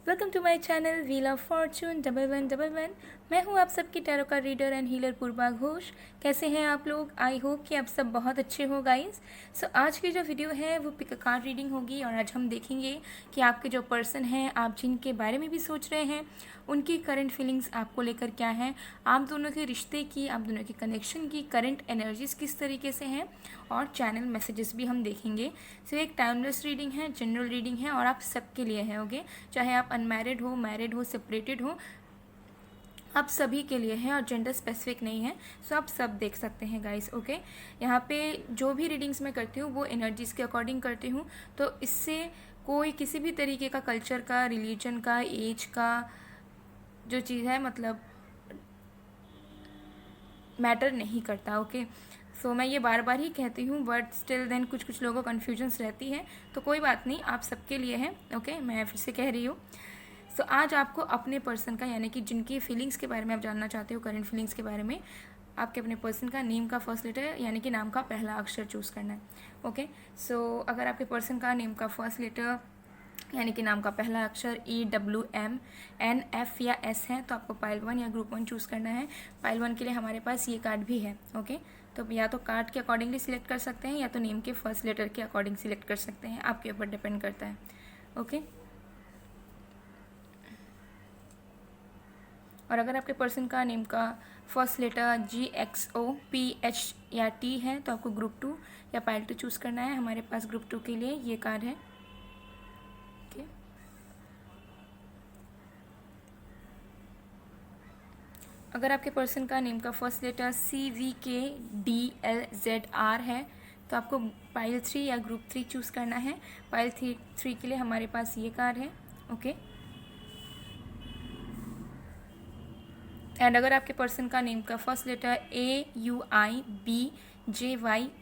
Welcome to my channel wheel of fortune 1111। मैं हूं आप सबकी टैरो का reader and healer Purva Ghosh. कैसे हैं आप लोग? आई होप कि आप सब बहुत अच्छे हो गाइस। सो आज की जो वीडियो है वो पिक अ कार्ड रीडिंग होगी और आज हम देखेंगे कि आपके जो पर्सन हैं, आप जिनके बारे में भी सोच रहे हैं, उनकी करंट फीलिंग्स आपको लेकर क्या है, आप दोनों के रिश्ते की, आप दोनों के कनेक्शन की करंट एनर्जीज किस तरीके से हैं और चैनल मैसेजेस भी हम देखेंगे। सो एक टाइमलेस रीडिंग है, जनरल रीडिंग है और आप सबके लिए है। ओके, चाहे आप अनमैरिड हो, मैरिड हो, सेपरेटेड हो, आप सभी के लिए है और जेंडर स्पेसिफिक नहीं है। सो आप सब देख सकते हैं गाइस। ओके, यहाँ पे जो भी रीडिंग्स मैं करती हूँ वो एनर्जीज के अकॉर्डिंग करती हूँ, तो इससे कोई किसी भी तरीके का कल्चर का, रिलीजन का, एज का जो चीज़ है मतलब मैटर नहीं करता। ओके, सो मैं ये बार बार ही कहती हूँ बट स्टिल देन कुछ कुछ लोगों को कन्फ्यूजन्स रहती है, तो कोई बात नहीं, आप सबके लिए है। ओके, मैं फिर से कह रही हूँ। सो आज आपको अपने पर्सन का, यानी कि जिनकी फीलिंग्स के बारे में आप जानना चाहते हो, करंट फीलिंग्स के बारे में, आपके अपने पर्सन का नेम का फर्स्ट लेटर यानी कि नाम का पहला अक्षर चूज़ करना है। ओके, सो अगर आपके पर्सन का नेम का फर्स्ट लेटर यानी कि नाम का पहला अक्षर EWMNF या S है तो आपको पाइल 1 या ग्रुप 1 चूज़ करना है। पाइल 1 के लिए हमारे पास ये कार्ड भी है। ओके, तो या तो कार्ड के अकॉर्डिंगली सिलेक्ट कर सकते हैं या तो नेम के फर्स्ट लेटर के अकॉर्डिंग सिलेक्ट कर सकते हैं, आपके ऊपर डिपेंड करता है। ओके, और अगर आपके पर्सन का नेम का फर्स्ट लेटर GXOPH या T है तो आपको ग्रुप 2 या पाइल 2 चूज़ करना है। हमारे पास ग्रुप 2 के लिए ये कार्ड है। ओके, अगर आपके पर्सन का नेम का फर्स्ट लेटर CVKDLZR है तो आपको पाइल 3 या ग्रुप 3 चूज़ करना है। पाइल 3 के लिए हमारे पास ये कार्ड है। ओके, एंड अगर आपके पर्सन का नेम का फर्स्ट लेटर AUIBJY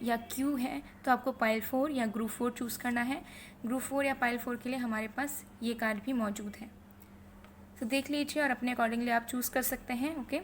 या Q है तो आपको पाइल 4 या ग्रुप 4 चूज़ करना है। ग्रुप 4 या पाइल 4 के लिए हमारे पास ये कार्ड भी मौजूद है, तो देख लीजिए और अपने अकॉर्डिंगली आप चूज़ कर सकते हैं। ओके,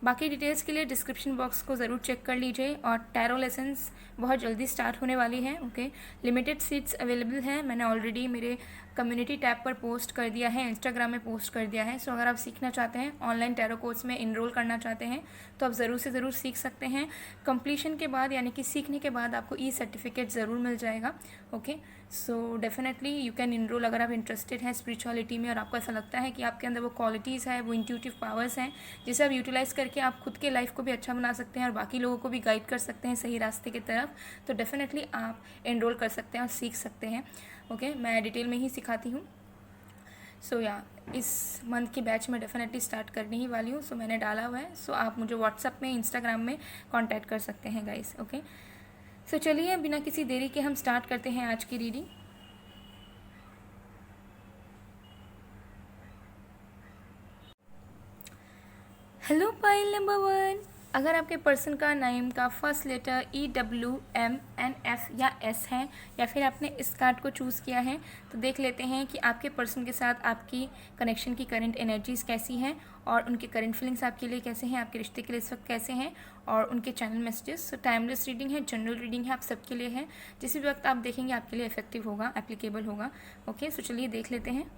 बाकी डिटेल्स के लिए डिस्क्रिप्शन बॉक्स को ज़रूर चेक कर लीजिए और टैरो लेसन्स बहुत जल्दी स्टार्ट होने वाली है। ओके, लिमिटेड सीट्स अवेलेबल हैं, मैंने ऑलरेडी मेरे कम्युनिटी टैब पर पोस्ट कर दिया है, इंस्टाग्राम में पोस्ट कर दिया है। सो अगर आप सीखना चाहते हैं, ऑनलाइन टैरो कोर्स में इनरोल करना चाहते हैं तो आप ज़रूर से ज़रूर सीख सकते हैं। कंप्लीशन के बाद यानी कि सीखने के बाद आपको सर्टिफिकेट ज़रूर मिल जाएगा। Okay, so definitely you can enrol अगर आप इंटरेस्टेड हैं स्पिरिचुअलिटी में और आपको ऐसा लगता है कि आपके अंदर वो क्वालिटीज़ है, वो इंट्यूटिव पावर्स हैं जिसे आप यूटिलाइज़ करके आप खुद के लाइफ को भी अच्छा बना सकते हैं और बाकी लोगों को भी गाइड कर सकते हैं सही रास्ते की तरफ, तो डेफिनेटली आप एनरोल कर सकते हैं और सीख सकते हैं। ओके, मैं डिटेल में ही सिखाती हूँ। सो या इस मंथ की बैच में डेफिनेटली स्टार्ट करने ही वाली हूँ। सो मैंने डाला हुआ है, सो आप मुझे व्हाट्सअप में, इंस्टाग्राम में कांटेक्ट कर सकते हैं गाइस। ओके, सो चलिए बिना किसी देरी के हम स्टार्ट करते हैं आज की रीडिंग। हेलो पाइल नंबर 1, अगर आपके पर्सन का नेम का फर्स्ट लेटर EWMNF या S है या फिर आपने इस कार्ड को चूज़ किया है तो देख लेते हैं कि आपके पर्सन के साथ आपकी कनेक्शन की करंट एनर्जीज़ कैसी हैं और उनके करंट फीलिंग्स आपके लिए कैसे हैं, आपके रिश्ते के लिए इस वक्त कैसे हैं और उनके चैनल मैसेजेस। सो टाइमलेस रीडिंग है, जनरल रीडिंग है, आप सबके लिए है, जिस भी वक्त आप देखेंगे आपके लिए इफेक्टिव होगा, एप्लीकेबल होगा। ओके, सो चलिए देख लेते हैं।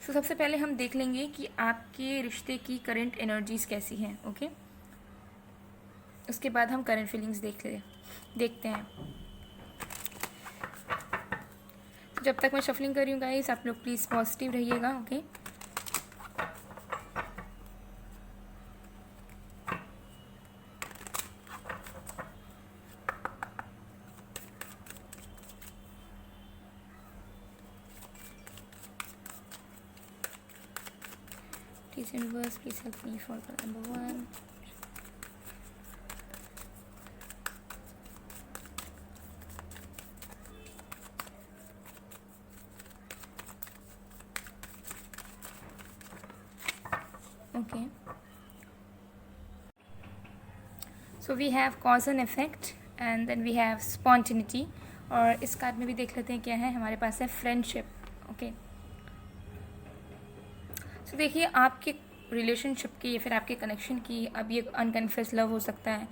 तो सबसे पहले हम देख लेंगे कि आपके रिश्ते की करंट एनर्जीज़ कैसी हैं। ओके, उसके बाद हम करंट फीलिंग्स देखते हैं। तो जब तक मैं शफलिंग कर रही हूँ गाइस, आप लोग प्लीज़ पॉजिटिव रहिएगा। Okay, please universe please help me for number 1। Okay, so we have cause and effect and then we have spontaneity, और इस कार्ड में भी देख लेते हैं क्या है। हमारे पास है फ्रेंडशिप। ओके, सो देखिए आपके रिलेशनशिप की या फिर आपके कनेक्शन की अब ये अनकन्फेस लव हो सकता है,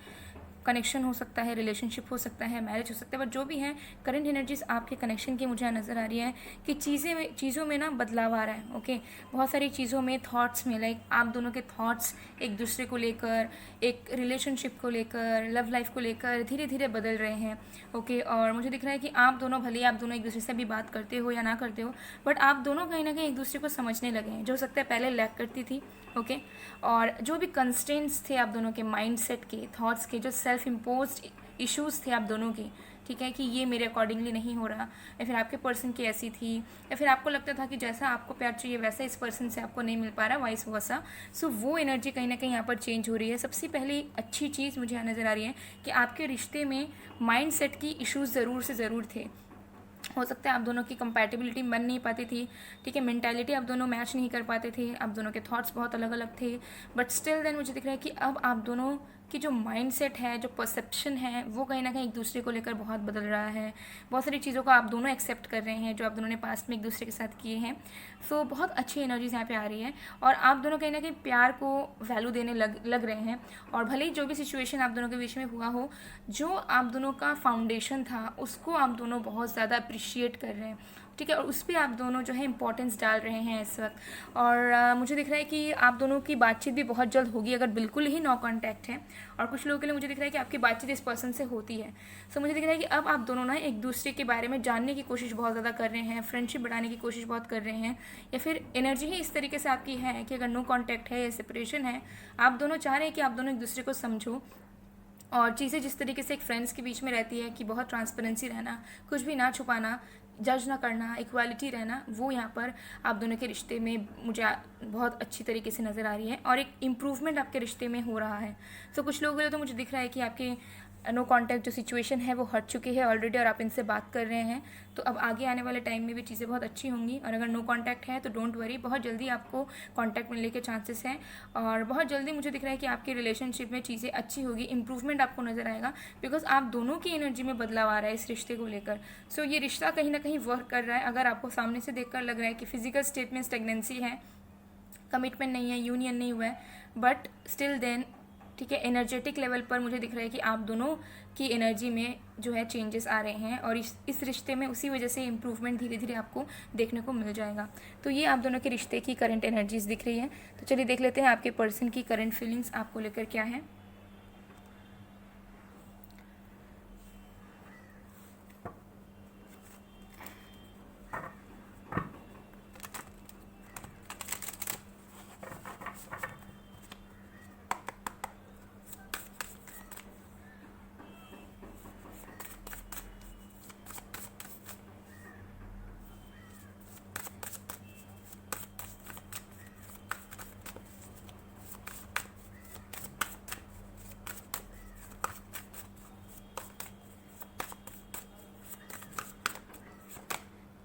कनेक्शन हो सकता है, रिलेशनशिप हो सकता है, मैरिज हो सकता है, बट जो भी है करंट एनर्जीज आपके कनेक्शन की मुझे नज़र आ रही है कि चीज़ों में ना बदलाव आ रहा है। ओके, बहुत सारी चीज़ों में, थॉट्स में, लाइक आप दोनों के थॉट्स एक दूसरे को लेकर, एक रिलेशनशिप को लेकर, लव लाइफ को लेकर धीरे धीरे बदल रहे हैं। ओके, और मुझे दिख रहा है कि आप दोनों, भले आप दोनों एक दूसरे से भी बात करते हो या ना करते हो, बट आप दोनों कहीं ना कहीं एक दूसरे को समझने लगे हैं, जो हो सकता है पहले लैक करती थी। ओके, और जो भी कंस्ट्रेंट्स थे आप दोनों के माइंडसेट के, थॉट्स के, जो सेल्फ इम्पोज्ड इश्यूज़ थे आप दोनों के, ठीक है, कि ये मेरे अकॉर्डिंगली नहीं हो रहा, या फिर आपके पर्सन की ऐसी थी, या फिर आपको लगता था कि जैसा आपको प्यार चाहिए वैसा इस पर्सन से आपको नहीं मिल पा रहा, वाइस वर्सा। सो वो एनर्जी कहीं ना कहीं यहाँ पर चेंज हो रही है। सबसे पहले अच्छी चीज़ मुझे यहाँ नज़र आ रही है कि आपके रिश्ते में माइंडसेट की इश्यूज़ ज़रूर से ज़रूर थे। हो सकता है आप दोनों की कंपैटिबिलिटी बन नहीं पाती थी, ठीक है, मेंटालिटी आप दोनों मैच नहीं कर पाते थे, आप दोनों के थॉट्स बहुत अलग अलग थे, बट स्टिल देन मुझे दिख रहा है कि अब आप दोनों की जो माइंडसेट है, जो परसेप्शन है, वो कहीं ना कहीं एक दूसरे को लेकर बहुत बदल रहा है। बहुत सारी चीज़ों को आप दोनों एक्सेप्ट कर रहे हैं जो आप दोनों ने पास्ट में एक दूसरे के साथ किए हैं। सो बहुत अच्छी एनर्जीज यहाँ पे आ रही है, और आप दोनों कहीं ना कहीं प्यार को वैल्यू देने लग रहे हैं। और भले ही जो भी सिचुएशन आप दोनों के बीच में हुआ हो, जो आप दोनों का फाउंडेशन था उसको आप दोनों बहुत ज़्यादा अप्रिशिएट कर रहे हैं, ठीक है, और उस पर आप दोनों जो है इंपॉर्टेंस डाल रहे हैं इस वक्त। और मुझे दिख रहा है कि आप दोनों की बातचीत भी बहुत जल्द होगी, अगर बिल्कुल ही नो कॉन्टैक्ट है। और कुछ लोगों के लिए मुझे दिख रहा है कि आपकी बातचीत इस पर्सन से होती है। सो मुझे दिख रहा है कि अब आप दोनों ना एक दूसरे के बारे में जानने की कोशिश बहुत ज़्यादा कर रहे हैं, फ्रेंडशिप बढ़ाने की कोशिश बहुत कर रहे हैं, या फिर एनर्जी ही इस तरीके से आपकी है कि अगर नो कॉन्टैक्ट है या सेपरेशन है, आप दोनों चाह रहे हैं कि आप दोनों एक दूसरे को समझो, और चीज़ें जिस तरीके से एक फ्रेंड्स के बीच में रहती है कि बहुत ट्रांसपेरेंसी रहना, कुछ भी ना छुपाना, जज ना करना, इक्वालिटी रहना, वो यहाँ पर आप दोनों के रिश्ते में मुझे बहुत अच्छी तरीके से नज़र आ रही है, और एक इम्प्रूवमेंट आपके रिश्ते में हो रहा है। सो कुछ लोगों के लिए तो मुझे दिख रहा है कि आपके नो कॉन्टैक्ट जो सिचुएशन है वो हट चुकी है ऑलरेडी, और आप इनसे बात कर रहे हैं, तो अब आगे आने वाले टाइम में भी चीज़ें बहुत अच्छी होंगी। और अगर नो कॉन्टैक्ट है तो डोंट वरी, बहुत जल्दी आपको कॉन्टैक्ट मिलने के चांसेस हैं, और बहुत जल्दी मुझे दिख रहा है कि आपकी रिलेशनशिप में चीज़ें अच्छी होगी, इंप्रूवमेंट आपको नज़र आएगा, बिकॉज आप दोनों की एनर्जी में बदलाव आ रहा है इस रिश्ते को लेकर। सो ये रिश्ता कहीं ना कहीं वर्क कर रहा है। अगर आपको सामने से देखकर लग रहा है कि फिजिकल स्टेट में स्टेगनेंसी है, कमिटमेंट नहीं है, यूनियन नहीं हुआ है, बट स्टिल देन, ठीक है, एनर्जेटिक लेवल पर मुझे दिख रहा है कि आप दोनों की एनर्जी में जो है चेंजेस आ रहे हैं, और इस रिश्ते में उसी वजह से इम्प्रूवमेंट धीरे धीरे आपको देखने को मिल जाएगा। तो ये आप दोनों के रिश्ते की करंट एनर्जीज दिख रही है। तो चलिए देख लेते हैं आपके पर्सन की करंट फीलिंग्स आपको लेकर क्या है।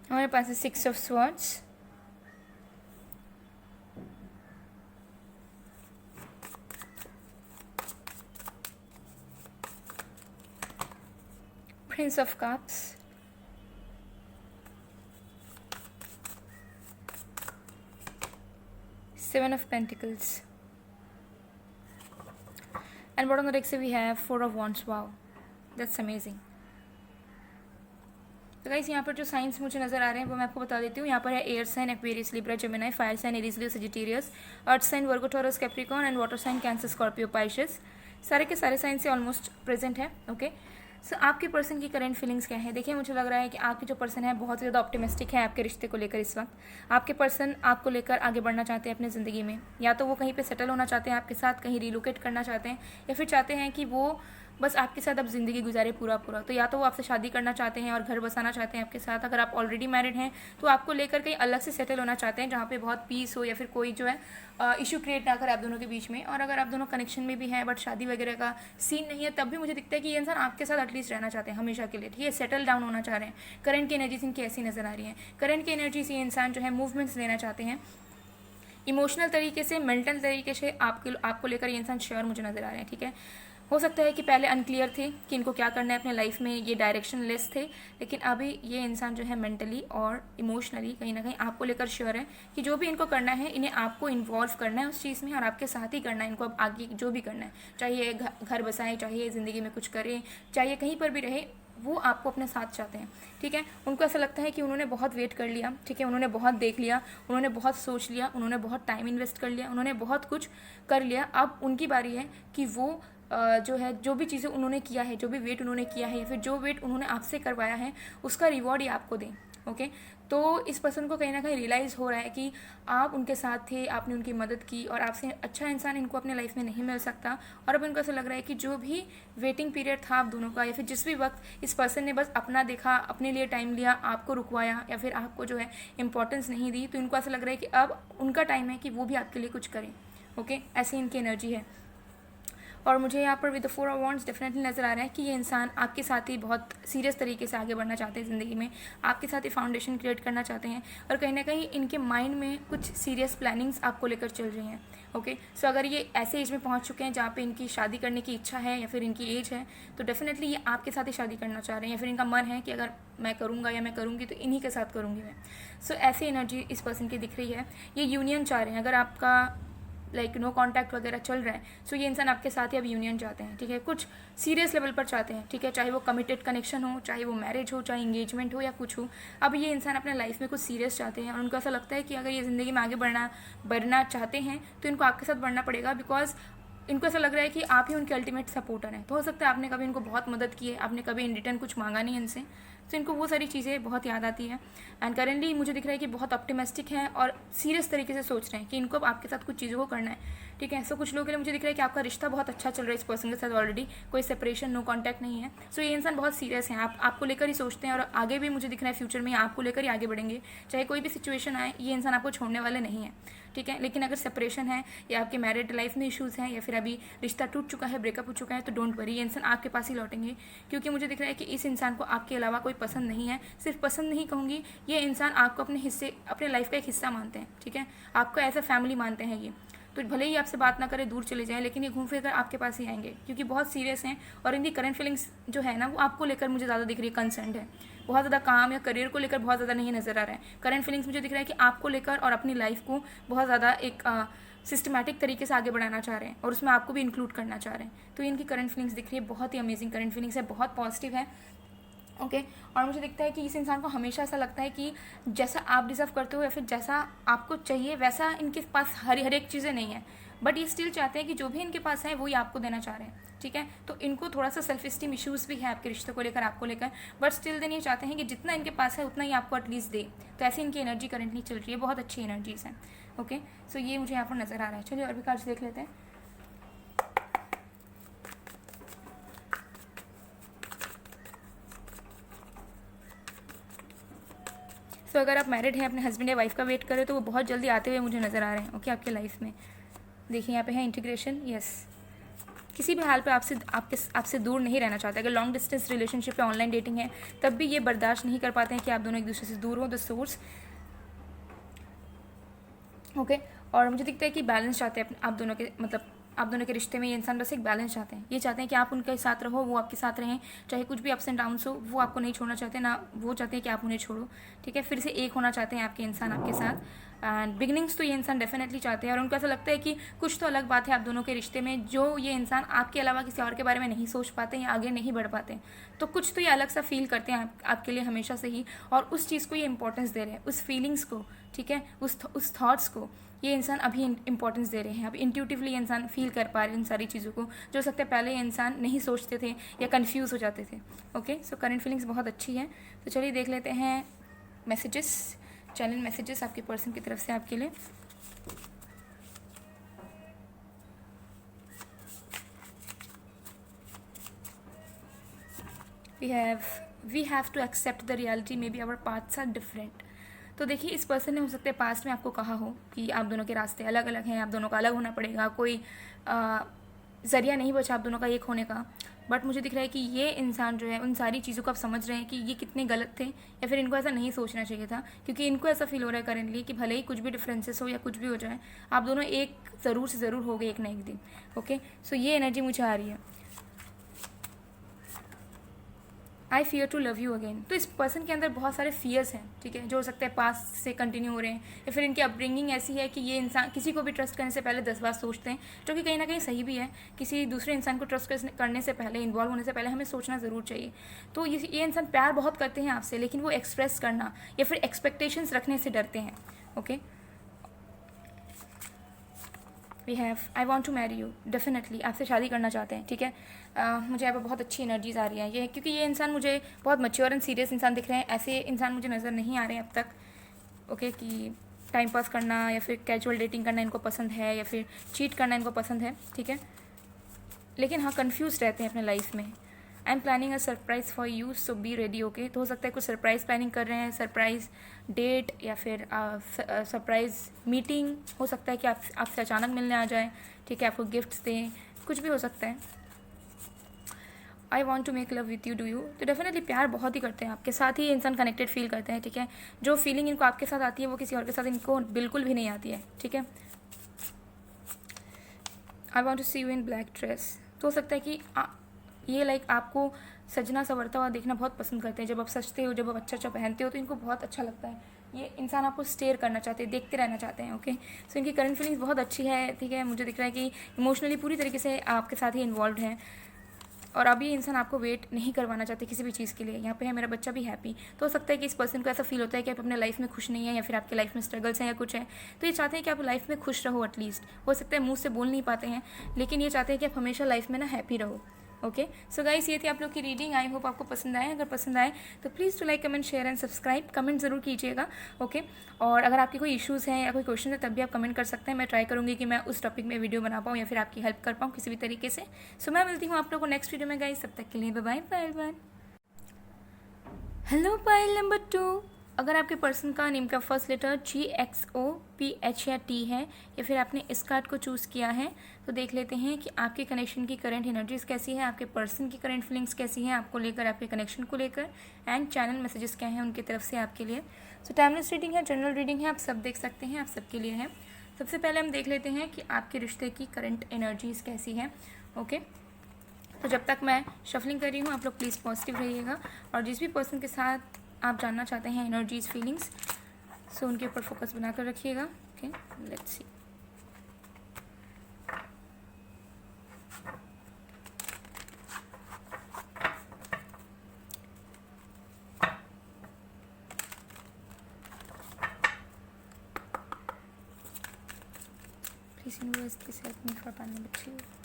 हमारे पास है 6 of swords, Prince of cups, Seven of Pentacles, and bottom of the deck से we have 4 of Wands. Wow, that's amazing. तो गाइस यहाँ पर जो साइंस मुझे नज़र आ रहे हैं वो मैं आपको बता देती हूँ। यहाँ पर है air sign Aquarius Libra Gemini, fire sign Aries Leo Sagittarius, earth sign Virgo Taurus Capricorn, and water sign Cancer Scorpio Pisces. सारे के सारे साइन से ऑलमोस्ट प्रेजेंट है। ओके, सो आपके पर्सन की करंट फीलिंग्स क्या है? देखिए, मुझे लग रहा है कि आपकी जो पर्सन है बहुत ज़्यादा ऑप्टिमिस्टिक है आपके रिश्ते को लेकर इस वक्त। आपके पर्सन आपको लेकर आगे बढ़ना चाहते हैं अपनी ज़िंदगी में, या तो वो कहीं पे सेटल होना चाहते हैं आपके साथ, कहीं रिलोकेट करना चाहते हैं, या फिर चाहते हैं कि वो बस आपके साथ अब ज़िंदगी गुजारे पूरा। तो या तो वो आपसे शादी करना चाहते हैं और घर बसाना चाहते हैं आपके साथ। अगर आप ऑलरेडी मैरिड हैं तो आपको लेकर कहीं अलग से सेटल होना चाहते हैं जहाँ पे बहुत पीस हो, या फिर कोई जो है इशू क्रिएट ना करे आप दोनों के बीच में। और अगर आप दोनों कनेक्शन में भी हैं बट शादी वगैरह का सीन नहीं है, तब भी मुझे दिखता है कि ये इंसान आपके साथ एटलीस्ट रहना चाहते हैं हमेशा के लिए, ठीक है, सेटल डाउन होना चाह रहे हैं। करंट की एनर्जीज इनकी ऐसी नज़र आ रही है। करंट की एनर्जी से ये इंसान जो है मूवमेंट्स लेना चाहते हैं, इमोशनल तरीके से, मेंटल तरीके से आपको लेकर ये इंसान श्योर मुझे नज़र आ रहे हैं, ठीक है। हो सकता है कि पहले अनक्लियर थे कि इनको क्या करना है अपने लाइफ में, ये डायरेक्शन लेस थे, लेकिन अभी ये इंसान जो है मेंटली और इमोशनली कहीं ना कहीं आपको लेकर श्योर है कि जो भी इनको करना है इन्हें आपको इन्वॉल्व करना है उस चीज़ में और आपके साथ ही करना है इनको। अब आगे जो भी करना है, चाहे ये घर बसाएं, चाहे ये ज़िंदगी में कुछ करें, चाहे कहीं पर भी रहे, वो आपको अपने साथ चाहते हैं। ठीक है, उनको ऐसा लगता है कि उन्होंने बहुत वेट कर लिया, ठीक है, उन्होंने बहुत देख लिया, उन्होंने बहुत सोच लिया, उन्होंने बहुत टाइम इन्वेस्ट कर लिया, उन्होंने बहुत कुछ कर लिया। अब उनकी बारी है कि वो जो है, जो भी चीज़ें उन्होंने किया है, जो भी वेट उन्होंने किया है या फिर जो वेट उन्होंने आपसे करवाया है, उसका रिवॉर्ड ये आपको दें। ओके, तो इस पर्सन को कहीं ना कहीं रियलाइज़ हो रहा है कि आप उनके साथ थे, आपने उनकी मदद की और आपसे अच्छा इंसान इनको अपने लाइफ में नहीं मिल सकता। और अब इनको ऐसा लग रहा है कि जो भी वेटिंग पीरियड था आप दोनों का, या फिर जिस भी वक्त इस पर्सन ने बस अपना देखा, अपने लिए टाइम लिया, आपको रुकवाया या फिर आपको जो है इंपॉर्टेंस नहीं दी, तो इनको ऐसा लग रहा है कि अब उनका टाइम है कि वो भी आपके लिए कुछ करें। ओके, ऐसी इनकी एनर्जी है। और मुझे यहाँ पर with the 4 of wands definitely नज़र आ रहा है कि ये इंसान आपके साथ ही बहुत सीरियस तरीके से आगे बढ़ना चाहते हैं ज़िंदगी में, आपके साथ ही फाउंडेशन क्रिएट करना चाहते हैं और कहीं ना कहीं इनके माइंड में कुछ सीरियस प्लानिंग्स आपको लेकर चल रही हैं। ओके, सो अगर ये ऐसे एज में पहुँच चुके हैं जहाँ पे इनकी शादी करने की इच्छा है या फिर इनकी एज है, तो डेफिनेटली ये आपके साथ ही शादी करना चाह रहे हैं या फिर इनका मन है कि अगर मैं करूँगा या मैं करूँगी तो इन्हीं के साथ करूँगी मैं। सो ऐसी एनर्जी इस पर्सन की दिख रही है। ये यूनियन चाह रहे हैं। अगर आपका लाइक नो कॉन्टैक्ट वगैरह चल रहा है, सो ये इंसान आपके साथ ही अब यूनियन चाहते हैं। ठीक है, कुछ सीरियस लेवल पर चाहते हैं। ठीक है, चाहे वो कमिटेड कनेक्शन हो, चाहे वो मैरिज हो, चाहे इंगेजमेंट हो या कुछ हो, अब ये इंसान अपने लाइफ में कुछ सीरियस चाहते हैं और उनको ऐसा लगता है कि अगर ये ज़िंदगी में आगे बढ़ना चाहते हैं तो इनको आपके साथ बढ़ना पड़ेगा, बिकॉज इनको ऐसा लग रहा है कि आप ही उनके अल्टीमेट सपोर्टर हैं। तो हो सकता है आपने कभी इनको बहुत मदद की है, आपने कभी इन रिटर्न कुछ मांगा नहीं इनसे, तो इनको वो सारी चीज़ें बहुत याद आती है। एंड करेंटली मुझे दिख रहा है कि बहुत ऑप्टिमिस्टिक हैं और सीरियस तरीके से सोच रहे हैं कि इनको अब आपके साथ कुछ चीज़ों को करना है। ठीक है, सो कुछ लोगों के लिए मुझे दिख रहा है कि आपका रिश्ता बहुत अच्छा चल रहा है इस पर्सन के साथ, ऑलरेडी कोई सेपरेशन, नो कॉन्टैक्ट नहीं है। सो ये इंसान बहुत सीरियस हैं, आपको लेकर ही सोचते हैं और आगे भी मुझे दिख रहा है फ्यूचर में आपको लेकर ही आगे बढ़ेंगे। चाहे कोई भी सिचुएशन आए, ये इंसान आपको छोड़ने वाले नहीं है। ठीक है, लेकिन अगर सेपरेशन है या आपके मैरिड लाइफ में इश्यूज़ हैं या फिर अभी रिश्ता टूट चुका है, ब्रेकअप हो चुका है, तो डोंट वरी, ये इंसान आपके पास ही लौटेंगे। क्योंकि मुझे दिख रहा है कि इस इंसान को आपके अलावा कोई पसंद नहीं है। सिर्फ पसंद नहीं कहूँगी, ये इंसान आपको अपने लाइफ का एक हिस्सा मानते हैं। ठीक है, आपको एज अ फैमिली मानते हैं ये। तो भले ही आपसे बात ना करें, दूर चले जाएं, लेकिन ये घूम फिर कर आपके पास ही आएंगे क्योंकि बहुत सीरियस हैं और इनकी करंट फीलिंग्स जो है ना, वो आपको लेकर मुझे ज़्यादा दिख रही है, कंसर्न है। बहुत ज़्यादा काम या करियर को लेकर बहुत ज़्यादा नहीं नज़र आ रहा है। करंट फीलिंग्स मुझे दिख रहा है कि आपको लेकर और अपनी लाइफ को बहुत ज़्यादा एक सिस्टमैटिक तरीके से आगे बढ़ाना चाह रहे हैं और उसमें आपको भी इंक्लूड करना चाह रहे हैं। तो इनकी करंट फीलिंग्स दिख रही है, बहुत ही अमेजिंग करंट फीलिंग्स है, बहुत पॉजिटिव है। ओके, और मुझे दिखता है कि इस इंसान को हमेशा ऐसा लगता है कि जैसा आप डिज़र्व करते हो या फिर जैसा आपको चाहिए वैसा इनके पास हर एक चीज़ें नहीं है, बट ये स्टिल चाहते हैं कि जो भी इनके पास है वो ही आपको देना चाह रहे हैं। ठीक है, तो इनको थोड़ा सा सेल्फ स्टीम इश्यूज़ भी है आपके रिश्ते को लेकर, आपको लेकर, बट स्टिल देन ये चाहते हैं कि जितना इनके पास है उतना ही आपको एटलीस्ट दे। तो ऐसी इनकी एनर्जी करंटली चल रही है, बहुत अच्छी एनर्जीज हैं। ओके, सो ये मुझे यहाँ पर नज़र आ रहा है। चलिए और भी कार्ड्स देख लेते हैं। तो अगर आप मैरिड हैं, अपने हस्बैंड या वाइफ का वेट करें, तो वो बहुत जल्दी आते हुए मुझे नज़र आ रहे हैं। ओके, आपके लाइफ में देखिए यहाँ पे है इंटीग्रेशन। यस, किसी भी हाल पे आपसे दूर नहीं रहना चाहते। अगर लॉन्ग डिस्टेंस रिलेशनशिप या ऑनलाइन डेटिंग है, तब भी ये बर्दाश्त नहीं कर पाते हैं कि आप दोनों एक दूसरे से दूर हो, द सोर्स। ओके, और मुझे दिखता है कि बैलेंस चाहते हैं आप दोनों के, मतलब आप दोनों के रिश्ते में ये इंसान बस एक बैलेंस चाहते हैं। ये चाहते हैं कि आप उनके साथ रहो, वो आपके साथ रहें, चाहे कुछ भी अप्स एंड डाउन्स हो, वो आपको नहीं छोड़ना चाहते, ना वो चाहते हैं कि आप उन्हें छोड़ो। ठीक है, फिर से एक होना चाहते हैं आपके इंसान आपके साथ। एंड बिगनिंग्स तो ये इंसान डेफिनेटली चाहते हैं और उनको ऐसा लगता है कि कुछ तो अलग बात है आप दोनों के रिश्ते में, जो ये इंसान आपके अलावा किसी और के बारे में नहीं सोच पाते या आगे नहीं बढ़ पाते। तो कुछ तो ये अलग सा फील करते हैं आपके लिए हमेशा से ही, और उस चीज़ को ये इंपॉर्टेंस दे रहे हैं, उस फीलिंग्स को। ठीक है, उस थॉट्स को ये इंसान अभी इंपॉर्टेंस दे रहे हैं। अब इंट्यूटिवली ये इंसान फील कर पा रहे हैं इन सारी चीज़ों को, जो सकते पहले ये इंसान नहीं सोचते थे या कंफ्यूज हो जाते थे। ओके, सो करंट फीलिंग्स बहुत अच्छी है। तो चलिए देख लेते हैं मैसेजेस, चैनल मैसेजेस आपके पर्सन की तरफ से आपके लिए। We have to accept the reality, may be our paths are different. तो देखिए, इस पर्सन ने हो सकता है पास्ट में आपको कहा हो कि आप दोनों के रास्ते अलग अलग हैं, आप दोनों का अलग होना पड़ेगा, कोई ज़रिया नहीं बचा आप दोनों का एक होने का। बट मुझे दिख रहा है कि ये इंसान जो है उन सारी चीज़ों को आप समझ रहे हैं कि ये कितने गलत थे, या फिर इनको ऐसा नहीं सोचना चाहिए था, क्योंकि इनको ऐसा फील हो रहा है करेंटली कि भले ही कुछ भी डिफरेंसेस हो या कुछ भी हो जाए, आप दोनों एक ज़रूर से ज़रूर हो गए एक ना एक दिन। ओके, सो ये एनर्जी मुझे आ रही है। I fear to love you again. तो इस पर्सन के अंदर बहुत सारे फियर्स हैं, ठीक है, जो हो सकता है पास्ट से कंटिन्यू हो रहे हैं, या फिर इनकी अपब्रिंगिंग ऐसी है कि ये इंसान किसी को भी ट्रस्ट करने से पहले 10 बार सोचते हैं, जो कि कहीं ना कहीं सही भी है। किसी दूसरे इंसान को ट्रस्ट करने से पहले, इन्वॉल्व होने से पहले हमें सोचना ज़रूर चाहिए। तो ये इंसान प्यार बहुत करते हैं आपसे, लेकिन वो एक्सप्रेस करना या फिर एक्सपेक्टेशंस रखने से डरते हैं। Okay, we have I want to marry you, definitely आपसे शादी करना चाहते हैं, ठीक है। मुझे यहाँ पर बहुत अच्छी एनर्जीज आ रही हैं ये, क्योंकि ये इंसान मुझे बहुत मैच्योर एंड सीरियस इंसान दिख रहे हैं। ऐसे इंसान मुझे नज़र नहीं आ रहे हैं अब तक, ओके, कि टाइम पास करना या फिर कैजुअल डेटिंग करना इनको पसंद है, या फिर चीट करना इनको पसंद है, ठीक है। लेकिन हाँ, कन्फ्यूज रहते हैं अपने लाइफ में। I am planning a surprise for you, so be ready. Okay, तो हो सकता है कुछ सरप्राइज़ प्लानिंग कर रहे हैं, सरप्राइज़ डेट या फिर सरप्राइज़ मीटिंग। हो सकता है कि आपसे अचानक मिलने आ जाए, ठीक है, आपको गिफ्ट्स दें, कुछ भी हो सकता है। I want to make love with you, do you. तो डेफिनेटली प्यार बहुत ही करते हैं आपके साथ ही इंसान, कनेक्टेड फील करते हैं, ठीक है। जो फीलिंग इनको आपके साथ आती है वो किसी और के साथ इनको बिल्कुल भी नहीं आती है, ठीक है। I want to see you in black dress. तो हो सकता है कि ये लाइक आपको सजना संवरता हुआ देखना बहुत पसंद करते हैं। जब आप सजते हो, जब आप अच्छा पहनते हो, तो इनको बहुत अच्छा लगता है। ये इंसान आपको स्टेयर करना चाहते हैं, देखते रहना चाहते हैं। ओके, सो इनकी करंट फीलिंग्स बहुत अच्छी है, ठीक है। मुझे दिख रहा है कि इमोशनली पूरी तरीके से आपके साथ ही इन्वॉल्व हैं, और अभी इंसान आपको वेट नहीं करवाना चाहते किसी भी चीज़ के लिए। यहाँ पे है मेरा बच्चा भी हैप्पी। तो हो सकता है कि इस पर्सन को ऐसा फील होता है कि आप अपने लाइफ में खुश नहीं है, या फिर आपके लाइफ में स्ट्रगल्स हैं या कुछ है, तो ये चाहते हैं कि आप लाइफ में खुश रहो एटलीस्ट। हो सकता है मुंह से बोल नहीं पाते हैं, लेकिन ये चाहते हैं कि आप हमेशा लाइफ में ना हैप्पी रहो। ओके, सो गाइस, ये थी आप लोग की रीडिंग। आई होप आपको पसंद आए। अगर पसंद आए तो please to like, comment, share and subscribe. Comment ज़रूर कीजिएगा, ओके। और अगर आपकी कोई इश्यूज़ हैं या कोई क्वेश्चन है, तब भी आप कमेंट कर सकते हैं। मैं ट्राई करूँगी कि मैं उस टॉपिक में वीडियो बना पाऊँ या फिर आपकी हेल्प कर पाऊँ किसी भी तरीके से। सो मैं मिलती हूँ आप लोगों को नेक्स्ट वीडियो में गाइस। तब तक के लिए bye bye. Hello pile number 2। अगर आपके पर्सन का नेम का फर्स्ट लेटर GXOPH या T है, या फिर आपने इस कार्ड को चूज़ किया है, तो देख लेते हैं कि आपके कनेक्शन की करंट एनर्जीज कैसी है, आपके पर्सन की करंट फीलिंग्स कैसी हैं आपको लेकर, आपके कनेक्शन को लेकर, एंड चैनल मैसेजेस क्या हैं उनकी तरफ से आपके लिए। सो टाइमलेस रीडिंग है, जनरल रीडिंग है, आप सब देख सकते हैं, आप सबके लिए है। सबसे पहले हम देख लेते हैं कि आपके रिश्ते की करंट एनर्जीज कैसी है। ओके, तो जब तक मैं शफलिंग कर रही हूँ, आप लोग प्लीज़ पॉजिटिव रहिएगा, और जिस भी पर्सन के साथ आप जानना चाहते हैं एनर्जीज, फीलिंग्स, सो उनके ऊपर फोकस बनाकर रखिएगा। Okay, let's see. Please universe please help me for part number 2।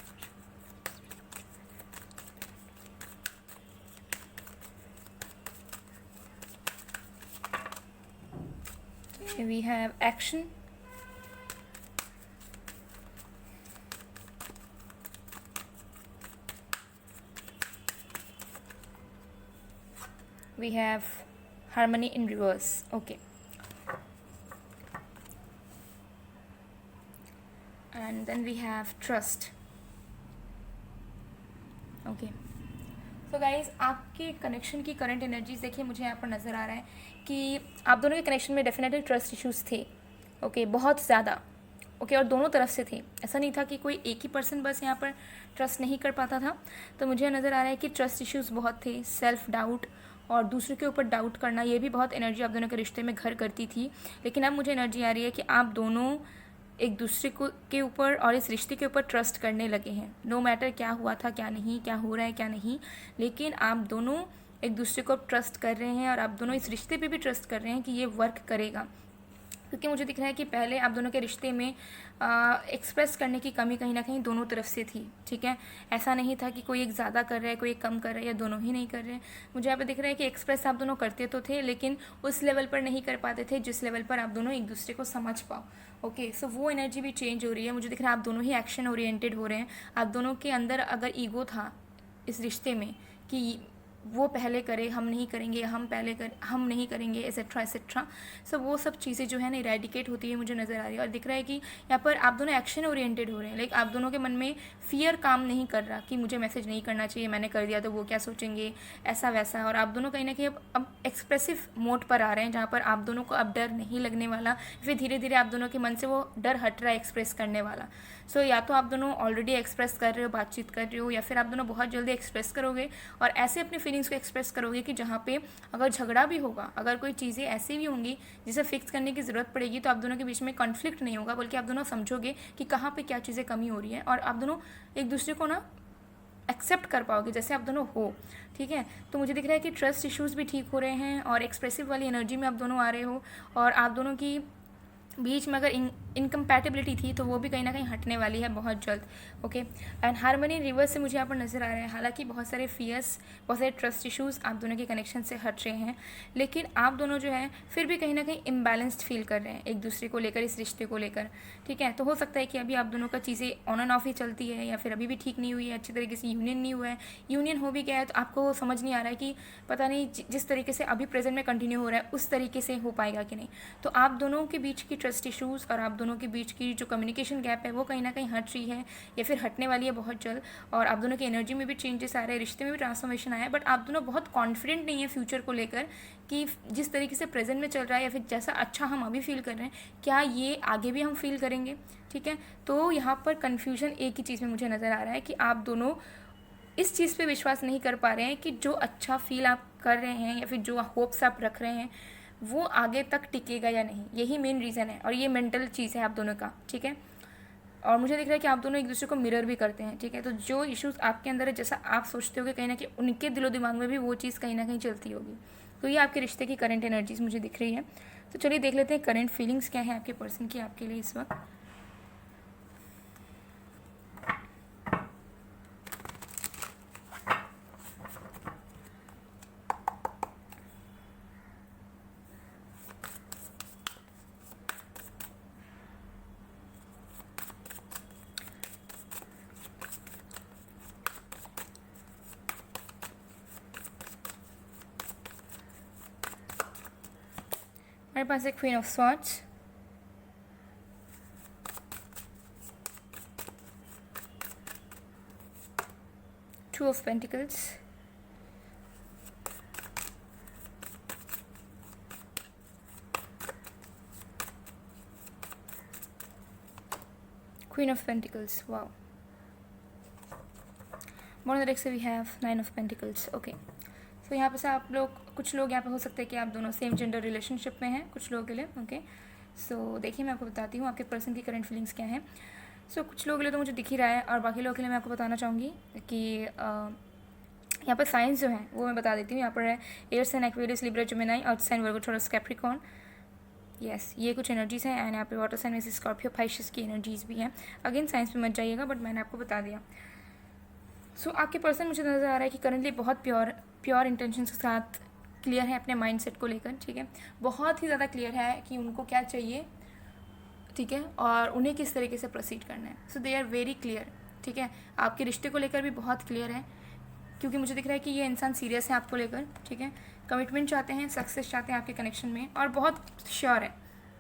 We have action, we have harmony in reverse. Okay, and then we have trust. Okay, तो गाइज, आपके कनेक्शन की current energies देखिए, मुझे यहाँ पर नज़र आ रहा है कि आप दोनों के कनेक्शन में डेफिनेटली ट्रस्ट इश्यूज़ थे। ओके, बहुत ज़्यादा। ओके, और दोनों तरफ से थे। ऐसा नहीं था कि कोई एक ही पर्सन बस यहाँ पर ट्रस्ट नहीं कर पाता था। तो मुझे नज़र आ रहा है कि ट्रस्ट इश्यूज़ बहुत थे, सेल्फ डाउट और दूसरे के ऊपर डाउट करना, ये भी बहुत एनर्जी आप दोनों के रिश्ते में घर करती थी। लेकिन अब मुझे एनर्जी आ रही है कि आप दोनों एक दूसरे को के ऊपर और इस रिश्ते के ऊपर ट्रस्ट करने लगे हैं। नो मैटर क्या हुआ था, क्या नहीं, क्या हो रहा है, क्या नहीं, लेकिन आप दोनों एक दूसरे को ट्रस्ट कर रहे हैं, और आप दोनों इस रिश्ते पे भी ट्रस्ट कर रहे हैं कि ये वर्क करेगा। क्योंकि मुझे दिख रहा है कि पहले आप दोनों के रिश्ते में एक्सप्रेस करने की कमी कहीं ना कहीं दोनों तरफ से थी, ठीक है। ऐसा नहीं था कि कोई एक ज़्यादा कर रहा है, कोई एक कम कर रहा है, या दोनों ही नहीं कर रहे हैं। मुझे यहाँ पे दिख रहा है कि एक्सप्रेस आप दोनों करते तो थे, लेकिन उस लेवल पर नहीं कर पाते थे जिस लेवल पर आप दोनों एक दूसरे को समझ पाओ। ओके, सो वो एनर्जी भी चेंज हो रही है। मुझे दिख रहा है आप दोनों ही एक्शन ओरिएंटेड हो रहे हैं। आप दोनों के अंदर अगर ईगो था इस रिश्ते में कि वो पहले करे, हम नहीं करेंगे, हम नहीं करेंगे, एसेट्रा एसेट्रा, सो वो सब चीज़ें जो है ना इरेडिकेट होती है, मुझे नज़र आ रही है। और दिख रहा है कि यहाँ पर आप दोनों एक्शन ओरिएंटेड हो रहे हैं। लाइक आप दोनों के मन में फियर काम नहीं कर रहा कि मुझे मैसेज नहीं करना चाहिए, मैंने कर दिया तो वो क्या सोचेंगे, ऐसा वैसा। और आप दोनों कहीं ना कहीं अब एक्सप्रेसिव मोड पर आ रहे हैं, जहाँ पर आप दोनों को अब डर नहीं लगने वाला, फिर धीरे धीरे आप दोनों के मन से वो डर हट रहा है एक्सप्रेस करने वाला। सो या तो आप दोनों ऑलरेडी एक्सप्रेस कर रहे हो, बातचीत कर रहे हो, या फिर आप दोनों बहुत जल्दी एक्सप्रेस करोगे और ऐसे अपने फीलिंग्स को एक्सप्रेस करोगे कि जहाँ पे अगर झगड़ा भी होगा, अगर कोई चीज़ें ऐसी भी होंगी जिसे फिक्स करने की ज़रूरत पड़ेगी, तो आप दोनों के बीच में कॉन्फ्लिक्ट नहीं होगा, बल्कि आप दोनों समझोगे कि कहाँ पे क्या चीज़ें कमी हो रही है, और आप दोनों एक दूसरे को ना एक्सेप्ट कर पाओगे जैसे आप दोनों हो। ठीक है, तो मुझे दिख रहा है कि ट्रस्ट इश्यूज़ भी ठीक हो रहे हैं और एक्सप्रेसिव वाली एनर्जी में आप दोनों आ रहे हो, और आप दोनों की बीच में अगर इनकम्पैटिबिलिटी थी तो वो भी कहीं ना कहीं हटने वाली है बहुत जल्द। ओके, एंड हार्मनी रिवर्स से मुझे यहाँ पर नज़र आ रहा है। हालांकि बहुत सारे फियर्स, बहुत सारे ट्रस्ट इश्यूज़ आप दोनों के कनेक्शन से हट रहे हैं, लेकिन आप दोनों जो है फिर भी कहीं ना कहीं इम्बैलेंस्ड फील कर रहे हैं एक दूसरे को लेकर, इस रिश्ते को लेकर। ठीक है, तो हो सकता है कि अभी आप दोनों का चीज़ें ऑन एंड ऑफ ही चलती है, या फिर अभी भी ठीक नहीं हुई है, अच्छी तरीके से यूनियन नहीं हुआ है। यूनियन हो भी गया है तो आपको समझ नहीं आ रहा है कि पता नहीं जिस तरीके से अभी प्रेजेंट में कंटिन्यू हो रहा है उस तरीके से हो पाएगा कि नहीं। तो आप दोनों के बीच की ट्रस्ट इशूज़ और आप दोनों के बीच की जो कम्युनिकेशन गैप है वो कहीं ना कहीं हट रही है, या फिर हटने वाली है बहुत जल्द। और आप दोनों की एनर्जी में भी चेंजेस आ रहे हैं, रिश्ते में भी ट्रांसफॉर्मेशन आया है, बट आप दोनों बहुत कॉन्फिडेंट नहीं है फ्यूचर को लेकर कि जिस तरीके से प्रेजेंट में चल रहा है या फिर जैसा अच्छा हम अभी फील कर रहे हैं, क्या ये आगे भी हम फील करेंगे। ठीक है, तो यहाँ पर कन्फ्यूजन एक ही चीज़ में मुझे नज़र आ रहा है कि आप दोनों इस चीज़ पे विश्वास नहीं कर पा रहे हैं कि जो अच्छा फील आप कर रहे हैं या फिर जो होप्स आप रख रहे हैं वो आगे तक टिकेगा या नहीं। यही मेन रीज़न है, और ये मेंटल चीज़ है आप दोनों का। ठीक है, और मुझे दिख रहा है कि आप दोनों एक दूसरे को मिरर भी करते हैं। ठीक है, तो जो इश्यूज़ आपके अंदर है, जैसा आप सोचते होगे, कहीं ना कहीं उनके दिलो दिमाग में भी वो चीज़ कहीं ना कहीं चलती होगी। तो ये आपके रिश्ते की करंट एनर्जीज मुझे दिख रही है। तो चलिए देख लेते हैं करंट फीलिंग्स क्या है आपके पर्सन की आपके लिए इस वक्त। हमारे पास एक queen of swords, two of pentacles, queen of pentacles. Wow, bottom deck से we have nine of pentacles. Okay, तो यहाँ पे से आप लोग, कुछ लोग यहाँ पे हो सकते हैं कि आप दोनों सेम जेंडर रिलेशनशिप में हैं कुछ लोगों के लिए। ओके, सो देखिए मैं आपको बताती हूँ आपके पर्सन की करंट फीलिंग्स क्या हैं। सो कुछ लोगों के लिए तो मुझे दिख ही रहा है, और बाकी लोगों के लिए मैं आपको बताना चाहूँगी कि यहाँ पर साइंस जो हैं वो मैं बता देती हूँ। यहाँ पर है air sign Aquarius, Libra, Gemini, earth sign, Virgo, Taurus, Capricorn. Yes, ये कुछ एनर्जीज हैं। एंड यहाँ पे वाटर साइन में स्कॉर्पियो, पाइसेस की एनर्जीज भी हैं। अगेन साइंस पे मत जाइएगा, बट मैंने आपको बता दिया। सो आपके पर्सन मुझे नज़र आ रहा है कि करंटली बहुत प्योर इंटेंशंस के साथ क्लियर है अपने माइंडसेट को लेकर। ठीक है, बहुत ही ज़्यादा क्लियर है कि उनको क्या चाहिए। ठीक है, और उन्हें किस तरीके से प्रोसीड करना है। सो दे आर वेरी क्लियर। ठीक है, आपके रिश्ते को लेकर भी बहुत क्लियर है, क्योंकि मुझे दिख रहा है कि ये इंसान सीरियस है आपको लेकर। ठीक है, कमिटमेंट चाहते हैं, सक्सेस चाहते हैं आपके कनेक्शन में, और बहुत श्योर है।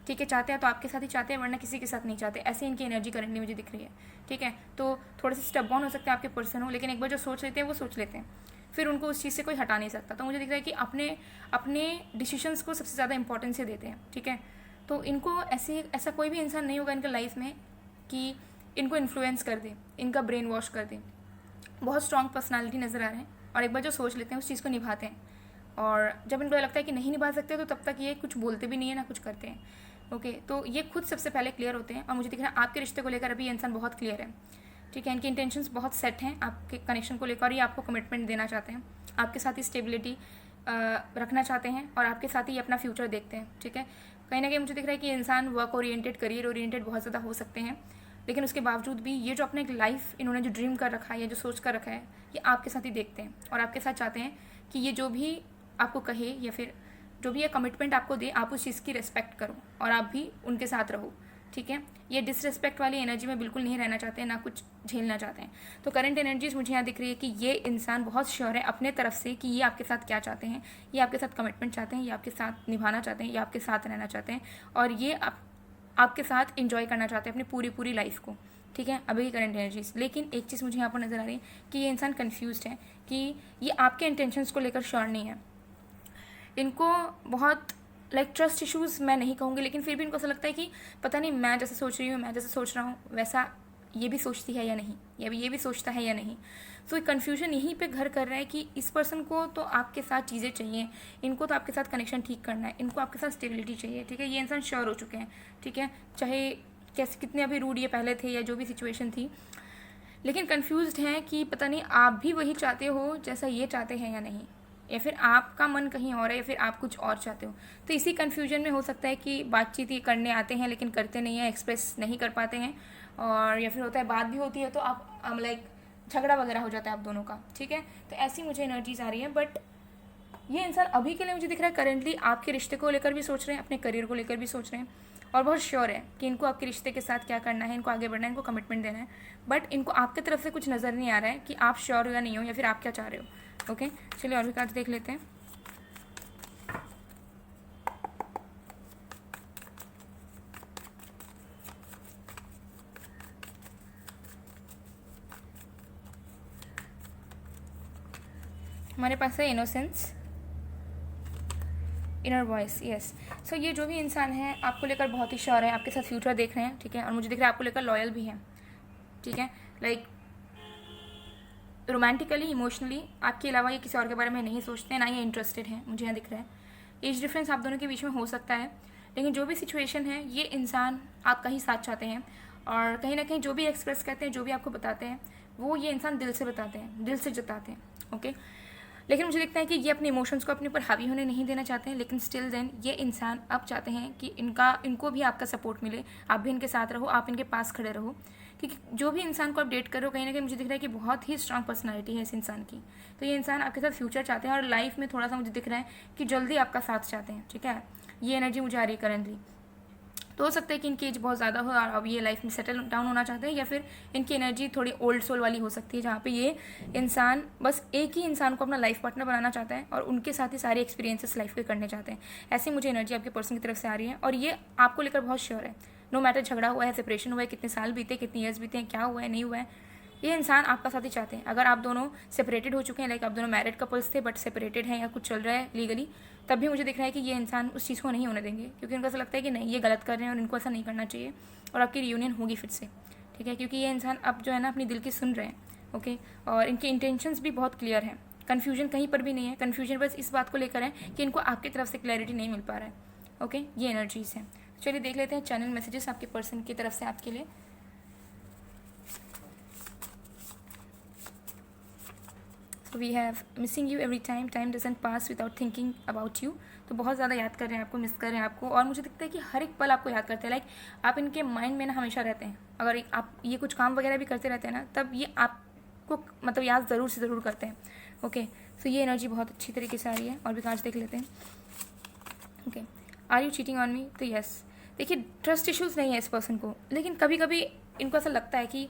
ठीक है, चाहते हैं तो आपके साथ ही चाहते हैं, वरना किसी के साथ नहीं चाहते। ऐसे इनकी एनर्जी करंटली मुझे दिख रही है। ठीक है, तो थोड़े से स्टबॉर्न हो सकते हैं आपके पर्सन हो, लेकिन एक बार जो सोच लेते हैं वो सोच लेते हैं, फिर उनको उस चीज़ से कोई हटा नहीं सकता। तो मुझे दिख रहा है कि अपने डिसीजंस को सबसे ज़्यादा इंपॉर्टेंस देते हैं। ठीक है, तो इनको ऐसा कोई भी इंसान नहीं होगा इनका लाइफ में कि इनको इन्फ्लुएंस कर दे, इनका ब्रेन वॉश कर दे। बहुत स्ट्रॉन्ग पर्सनालिटी नज़र आ रहे हैं, और एक बार जो सोच लेते हैं उस चीज़ को निभाते हैं। और जब इनको लगता है कि नहीं निभा सकते तो तब तक ये कुछ बोलते भी नहीं है ना कुछ करते हैं। ओके, तो ये खुद सबसे पहले क्लियर होते हैं, और मुझे दिख रहा है आपके रिश्ते को लेकर अभी ये इंसान बहुत क्लियर है। ठीक है, इनके इंटेंशंस बहुत सेट हैं आपके कनेक्शन को लेकर, और ये आपको कमिटमेंट देना चाहते हैं, आपके साथ ही स्टेबिलिटी रखना चाहते हैं, और आपके साथ ही अपना फ्यूचर देखते हैं। ठीक है, कहीं ना कहीं मुझे दिख रहा है कि इंसान वर्क ओरिएंटेड, करियर ओरिएंटेड बहुत ज़्यादा हो सकते हैं, लेकिन उसके बावजूद भी ये जो अपने एक लाइफ इन्होंने जो ड्रीम कर रखा है या जो सोच कर रखा है, ये आपके साथ ही देखते हैं, और आपके साथ चाहते हैं कि ये जो भी आपको कहे या फिर जो भी ये कमिटमेंट आपको दे, आप उस चीज़ की रिस्पेक्ट करो और आप भी उनके साथ रहो। ठीक है, ये डिसरिस्पेक्ट वाली एनर्जी में बिल्कुल नहीं रहना चाहते हैं, ना कुछ झेलना चाहते हैं। तो करंट एनर्जीज मुझे यहाँ दिख रही है कि ये इंसान बहुत श्योर है अपने तरफ से कि ये आपके साथ क्या चाहते हैं। ये आपके साथ कमिटमेंट चाहते हैं, ये आपके साथ निभाना चाहते हैं, ये आपके साथ रहना चाहते हैं, और ये आपके साथ इंजॉय करना चाहते हैं अपनी पूरी लाइफ को। ठीक है, अभी की करंट एनर्जीज। लेकिन एक चीज़ मुझे यहाँ पर नज़र आ रही है कि ये इंसान कन्फ्यूज्ड है, कि ये आपके इंटेंशंस को लेकर श्योर नहीं है। इनको बहुत ट्रस्ट इश्यूज़ मैं नहीं कहूँगी, लेकिन फिर भी इनको ऐसा लगता है कि पता नहीं मैं जैसे सोच रही हूँ, मैं जैसे सोच रहा हूँ वैसा ये भी सोचती है या नहीं, या ये भी सोचता है या नहीं। सो कन्फ्यूजन यहीं पे घर कर रहा है कि इस पर्सन को तो आपके साथ चीज़ें चाहिए, इनको तो आपके साथ कनेक्शन ठीक करना है, इनको आपके साथ स्टेबिलिटी चाहिए, ठीक है। ये इंसान श्योर हो चुके हैं, ठीक है, चाहे कैसे कितने अभी रूड ये पहले थे या जो भी सिचुएशन थी, लेकिन कन्फ्यूज्ड हैं कि पता नहीं आप भी वही चाहते हो जैसा ये चाहते हैं या नहीं, या फिर आपका मन कहीं और है, या फिर आप कुछ और चाहते हो। तो इसी कन्फ्यूजन में हो सकता है कि बातचीत ये करने आते हैं लेकिन करते नहीं हैं, एक्सप्रेस नहीं कर पाते हैं, और या फिर होता है बात भी होती है तो आप लाइक झगड़ा वगैरह हो जाता है आप दोनों का, ठीक है। तो ऐसी मुझे एनर्जीज आ रही हैं। बट ये इंसान अभी के लिए मुझे दिख रहा है करेंटली आपके रिश्ते को लेकर भी सोच रहे हैं, अपने करियर को लेकर भी सोच रहे हैं, और बहुत श्योर है कि इनको आपके रिश्ते के साथ क्या करना है, इनको आगे बढ़ना है, इनको कमिटमेंट देना है। बट इनको आपकी तरफ से कुछ नज़र नहीं आ रहा है कि आप श्योर हो या नहीं हो, या फिर आप क्या चाह रहे हो। ओके, चलिए और भी कार्ड देख लेते हैं। हमारे पास है इनोसेंस, इनर वॉइस, यस। सो ये जो भी इंसान है आपको लेकर बहुत ही श्योर है, आपके साथ फ्यूचर देख रहे हैं, ठीक है, और मुझे दिख रहा है आपको लेकर लॉयल भी हैं, ठीक है। लाइक रोमांटिकली, इमोशनली आपके अलावा ये किसी और के बारे में नहीं सोचते हैं, ना ये इंटरेस्टेड हैं, मुझे यहाँ दिख रहा है। एज डिफरेंस आप दोनों के बीच में हो सकता है, लेकिन जो भी सिचुएशन है ये इंसान आपका ही साथ चाहते हैं, और कहीं ना कहीं जो भी एक्सप्रेस करते हैं, जो भी आपको बताते हैं, वो ये इंसान दिल से बताते हैं, दिल से जताते हैं। ओके, लेकिन मुझे लगता है कि ये अपने इमोशंस को अपने ऊपर हावी होने नहीं देना चाहते हैं, लेकिन स्टिल देन ये इंसान अब चाहते हैं कि इनको भी आपका सपोर्ट मिले, आप भी इनके साथ रहो, आप इनके पास खड़े रहो, क्योंकि जो भी इंसान को आप डेट करो कहीं ना कहीं मुझे दिख रहा है कि बहुत ही स्ट्रांग पर्सनालिटी है इस इंसान की। तो ये इंसान आपके साथ फ्यूचर चाहते हैं, और लाइफ में थोड़ा सा मुझे दिख रहा है कि जल्दी आपका साथ चाहते हैं, ठीक है। ये एनर्जी मुझे आ रही है करंटली। तो हो सकता है कि इनकी एज बहुत ज़्यादा हो और अब ये लाइफ में सेटल डाउन होना चाहते हैं, या फिर इनकी एनर्जी थोड़ी ओल्ड सोल वाली हो सकती है, जहाँ पे ये इंसान बस एक ही इंसान को अपना लाइफ पार्टनर बनाना चाहता है और उनके साथ ही सारे एक्सपीरियंसेस लाइफ के करने चाहते हैं। ऐसी मुझे एनर्जी आपके पर्सन की तरफ से आ रही है, और ये आपको लेकर बहुत श्योर है। नो मैटर झगड़ा हुआ है, सेपरेशन हुआ है, कितने साल बीते, कितने ईयर्स बीते हैं, क्या हुआ है, नहीं हुआ है, ये इंसान आपका साथ ही चाहते हैं। अगर आप दोनों सेपरेटेड हो चुके हैं, लाइक आप दोनों मैरिड कपल्स थे बट सेपरेटेड हैं, या कुछ चल रहा है लीगली, तब भी मुझे दिख रहा है कि ये इंसान उस चीज़ को नहीं होने देंगे, क्योंकि उनको ऐसा लगता है कि नहीं, ये गलत कर रहे हैं और इनको ऐसा नहीं करना चाहिए, और आपकी रियूनियन होगी फिर से, ठीक है। क्योंकि ये इंसान अब जो है ना अपनी दिल की सुन रहे हैं, ओके, और इनके इंटेंशंस भी बहुत क्लियर हैं। कन्फ्यूजन कहीं पर भी नहीं है, कन्फ्यूजन बस इस बात को लेकर है कि इनको आपकी तरफ से क्लैरिटी नहीं मिल पा रहा है। ओके, ये एनर्जीज हैं। चलिए देख लेते हैं चैनल मैसेजेस आपके पर्सन की तरफ से आपके लिए। So we have missing you every time, time doesn't pass without thinking about you। तो बहुत ज़्यादा याद कर रहे हैं आपको, मिस कर रहे हैं आपको, और मुझे दिखता है कि हर एक पल आपको याद करते हैं, लाइक आप इनके माइंड में ना हमेशा रहते हैं। अगर आप ये कुछ काम वगैरह भी करते रहते हैं ना, तब ये आपको मतलब याद ज़रूर से ज़रूर करते हैं। ओके, सो ये एनर्जी बहुत अच्छी तरीके से आ रही है, और भी कार्ड्स देख लेते हैं। Okay, are you cheating on me? तो यस। देखिए, ट्रस्ट इश्यूज़ नहीं है इस पर्सन को, लेकिन कभी कभी इनको ऐसा लगता है कि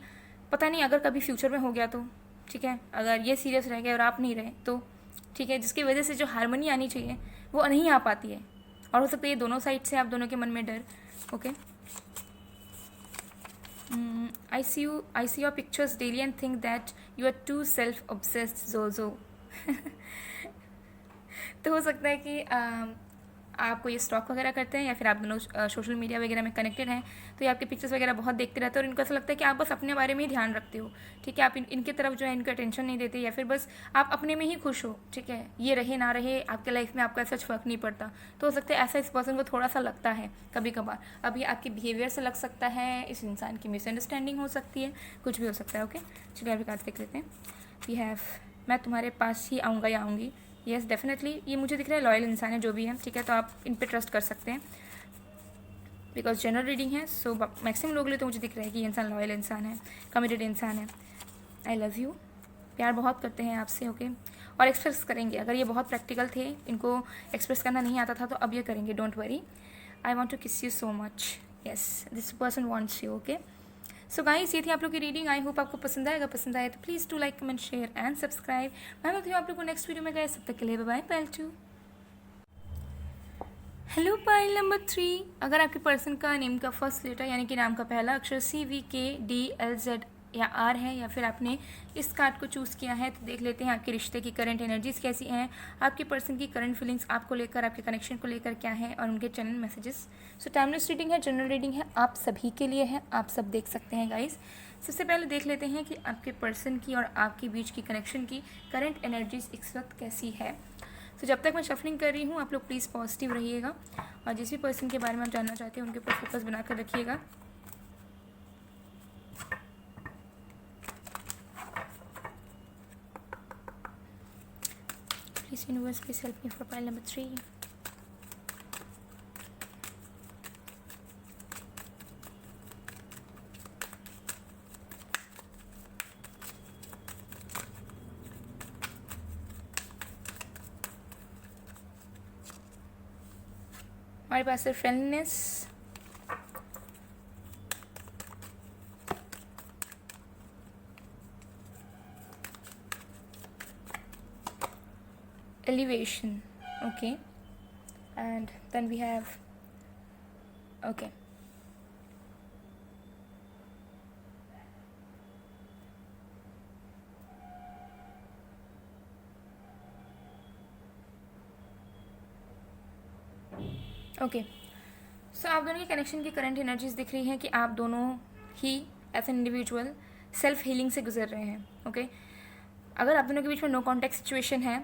पता नहीं अगर कभी फ्यूचर में हो गया तो, ठीक है, अगर ये सीरियस रह गए और आप नहीं रहे तो, ठीक है, जिसकी वजह से जो हारमोनी आनी चाहिए वो नहीं आ पाती है, और हो सकता है ये दोनों साइड से आप दोनों के मन में डर। Okay, I see your pictures daily and think that you are too self obsessed Jojo. तो हो सकता है कि आपको ये स्टॉक वगैरह करते हैं, या फिर आप दोनों सोशल मीडिया वगैरह में कनेक्टेड हैं, तो ये आपके पिक्चर्स वगैरह बहुत देखते रहते हैं, और इनको ऐसा लगता है कि आप बस अपने बारे में ही ध्यान रखते हो, ठीक है, आप इनकी तरफ जो है इनको अटेंशन नहीं देते, या फिर बस आप अपने में ही खुश हो, ठीक है, ये रहे ना रहे आपके लाइफ में आपको ऐसा फ़र्क नहीं पड़ता। तो हो सकता है ऐसा इस पर्सन को थोड़ा सा लगता है कभी कभार। अब ये आपके बिहेवियर से लग सकता है, इस इंसान की मिसअंडरस्टैंडिंग हो सकती है, कुछ भी हो सकता है। ओके, चलिए अभी कार्ड देख लेते हैं। वी हैव, मैं तुम्हारे पास ही आऊँगा या आऊँगी। यस, डेफिनेटली ये मुझे दिख रहा है लॉयल इंसान है जो भी है, ठीक है, तो आप इन पे ट्रस्ट कर सकते हैं, बिकॉज जनरल रीडिंग है। सो मैक्सिमम लोगों के लिए तो मुझे दिख रहा है कि ये इंसान लॉयल इंसान है, कमिटेड इंसान है। आई लव यू, प्यार बहुत करते हैं आपसे। ओके, और एक्सप्रेस करेंगे। अगर ये बहुत प्रैक्टिकल थे, इनको एक्सप्रेस करना नहीं आता था, तो अब ये करेंगे, don't worry. I want to kiss you so much. Yes, this person wants you. Okay, so guys, ये थी आप लोग की रीडिंग। आई होप आपको पसंद आएगा। पसंद आए तो please to like, comment, share and subscribe. मैं मिलती हूँ आप लोग को नेक्स्ट वीडियो में। गाइस, तब तक के लिए बाय बाय, पायल 2। Hello pile number 3। अगर आपके पर्सन का नेम का फर्स्ट लेटर यानी कि नाम का पहला अक्षर CVKDLZ या R है, या फिर आपने इस कार्ड को चूज़ किया है, तो देख लेते हैं आपके रिश्ते की करंट एनर्जीज कैसी हैं, आपके पर्सन की करंट फीलिंग्स आपको लेकर, आपके कनेक्शन को लेकर क्या है, और उनके चैनल मैसेजेस। सो टाइमलेस रीडिंग है, जनरल रीडिंग है, आप सभी के लिए है, आप सब देख सकते हैं गाइस। सबसे पहले देख लेते हैं कि आपके पर्सन की और आपके बीच की कनेक्शन की करंट एनर्जीज इस वक्त कैसी है। तो जब तक मैं शफलिंग कर रही हूँ आप लोग प्लीज़ पॉजिटिव रहिएगा और जिस भी पर्सन के बारे में आप जानना चाहते हैं उनके ऊपर फोकस बनाकर रखिएगा। Please universe please help me for pile number 3। हमारे पास है friendness, elevation, okay, and then we have okay, okay. So आप दोनों की कनेक्शन की करंट एनर्जीज दिख रही हैं कि आप दोनों ही as an individual self healing से गुजर रहे हैं। ओके अगर आप दोनों के बीच में नो कॉन्टैक्ट सिचुएशन है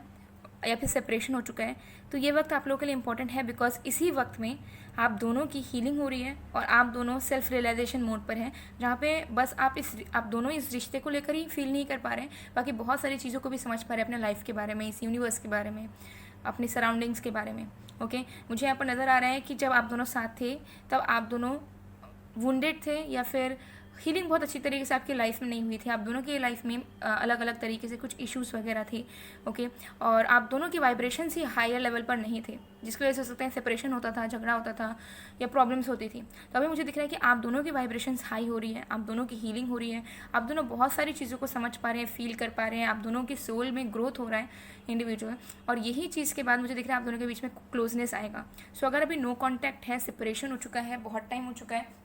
या फिर सेपरेशन हो चुका है तो ये वक्त आप लोगों के लिए इंपॉर्टेंट है, बिकॉज इसी वक्त में आप दोनों की हीलिंग हो रही है और आप दोनों सेल्फ रियलाइजेशन मोड पर हैं, जहाँ पे बस आप दोनों इस रिश्ते को लेकर ही फील नहीं कर पा रहे हैं, बाकी बहुत सारी चीज़ों को भी समझ पा रहे हैं अपने लाइफ के बारे में, इस यूनिवर्स के बारे में, अपनी सराउंडिंग्स के बारे में। ओके मुझे यहाँ पर नज़र आ रहा है कि जब आप दोनों साथ थे तब आप दोनों वुंडेड थे या फिर हीलिंग बहुत अच्छी तरीके से आपकी लाइफ में नहीं हुई थी। आप दोनों की लाइफ में अलग अलग तरीके से कुछ इश्यूज़ वगैरह थे। ओके और आप दोनों की वाइब्रेशंस ही हायर लेवल पर नहीं थे, जिसकी वजह से हो सकता है सेपरेशन होता था, झगड़ा होता था या प्रॉब्लम्स होती थी। तो अभी मुझे दिख रहा है कि आप दोनों की वाइब्रेशंस हाई हो रही है, आप दोनों की हीलिंग हो रही है, आप दोनों बहुत सारी चीज़ों को समझ पा रहे हैं, फील कर पा रहे हैं, आप दोनों की सोल में ग्रोथ हो रहा है इंडिविजुअल। और यही चीज़ के बाद मुझे दिख रहा है आप दोनों के बीच में क्लोजनेस आएगा। सो अगर अभी नो कॉन्टैक्ट है, सेपरेशन हो चुका है, बहुत टाइम हो चुका है,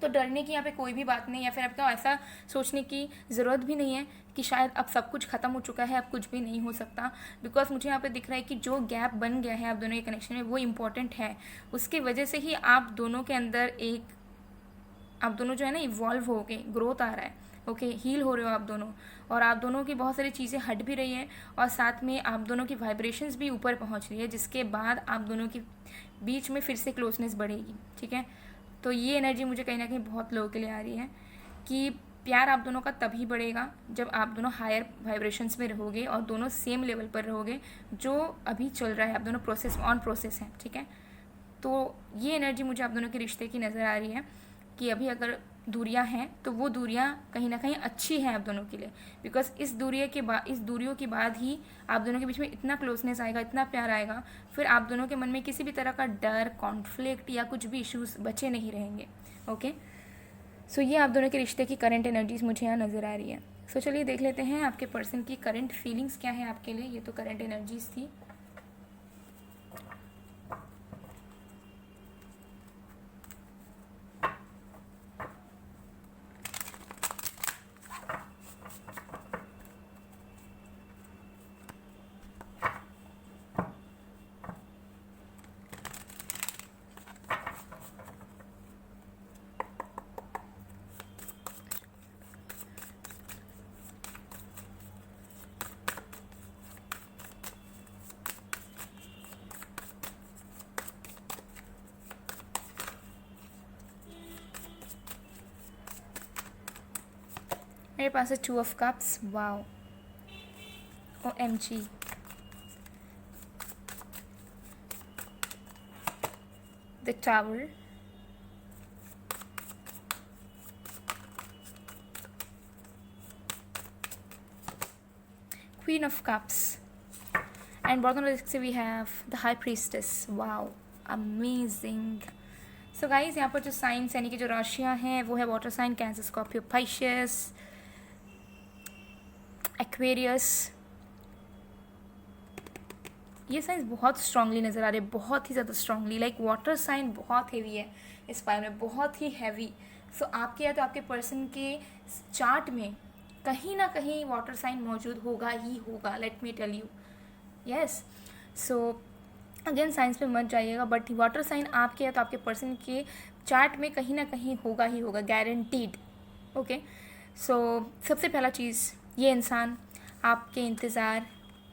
तो डरने की यहाँ पे कोई भी बात नहीं, या फिर आपको ऐसा सोचने की ज़रूरत भी नहीं है कि शायद अब सब कुछ ख़त्म हो चुका है, अब कुछ भी नहीं हो सकता। बिकॉज मुझे यहाँ पे दिख रहा है कि जो गैप बन गया है आप दोनों के कनेक्शन में वो इम्पॉर्टेंट है, उसकी वजह से ही आप दोनों के अंदर आप दोनों जो है ना इवॉल्व हो गए, ग्रोथ आ रहा है। ओके हील हो रहे हो आप दोनों, और आप दोनों की बहुत सारी चीज़ें हट भी रही हैं और साथ में आप दोनों की वाइब्रेशंस भी ऊपर पहुँच रही है, जिसके बाद आप दोनों के बीच में फिर से क्लोजनेस बढ़ेगी। ठीक है तो ये एनर्जी मुझे कहीं ना कहीं बहुत लोगों के लिए आ रही है कि प्यार आप दोनों का तभी बढ़ेगा जब आप दोनों हायर वाइब्रेशंस में रहोगे और दोनों सेम लेवल पर रहोगे जो अभी चल रहा है, आप दोनों ऑन प्रोसेस हैं। ठीक है तो ये एनर्जी मुझे आप दोनों के रिश्ते की नज़र आ रही है कि अभी अगर दूरियां हैं तो वो दूरियां कहीं ना कहीं अच्छी हैं आप दोनों के लिए, बिकॉज इस दूरियों के बाद ही आप दोनों के बीच में इतना क्लोजनेस आएगा, इतना प्यार आएगा, फिर आप दोनों के मन में किसी भी तरह का डर, कॉन्फ्लिक्ट या कुछ भी इश्यूज बचे नहीं रहेंगे। ओके सो ये आप दोनों के रिश्ते की करंट एनर्जीज मुझे यहाँ नज़र आ रही है। सो चलिए देख लेते हैं आपके पर्सन की करंट फीलिंग्स क्या है आपके लिए। ये तो करंट एनर्जीज थी। मेरे पास है 2 of cups. Wow OMG। The tower, Queen of Cups, and bottom of the we have the High Priestess। wow amazing। So guys यहाँ पर जो साइंस यानी कि जो राशियाँ हैं वो है water sign, Cancer, Scorpio, Pisces, Aquarius. ये साइंस बहुत स्ट्रांगली नज़र आ रहे हैं, बहुत ही ज़्यादा स्ट्रांगली। लाइक वाटर साइन बहुत हेवी है इस फाइल में, बहुत ही हैवी। सो आपके या तो आपके पर्सन के चार्ट में कहीं ना कहीं वाटर साइन मौजूद होगा ही होगा, let me tell you. Yes so again science पे मत जाइएगा, बट वाटर साइन आपके या तो आपके पर्सन के चार्ट में कहीं ना कहीं होगा ही होगा, गारंटीड। ओके सो सबसे पहला चीज़, ये इंसान आपके इंतज़ार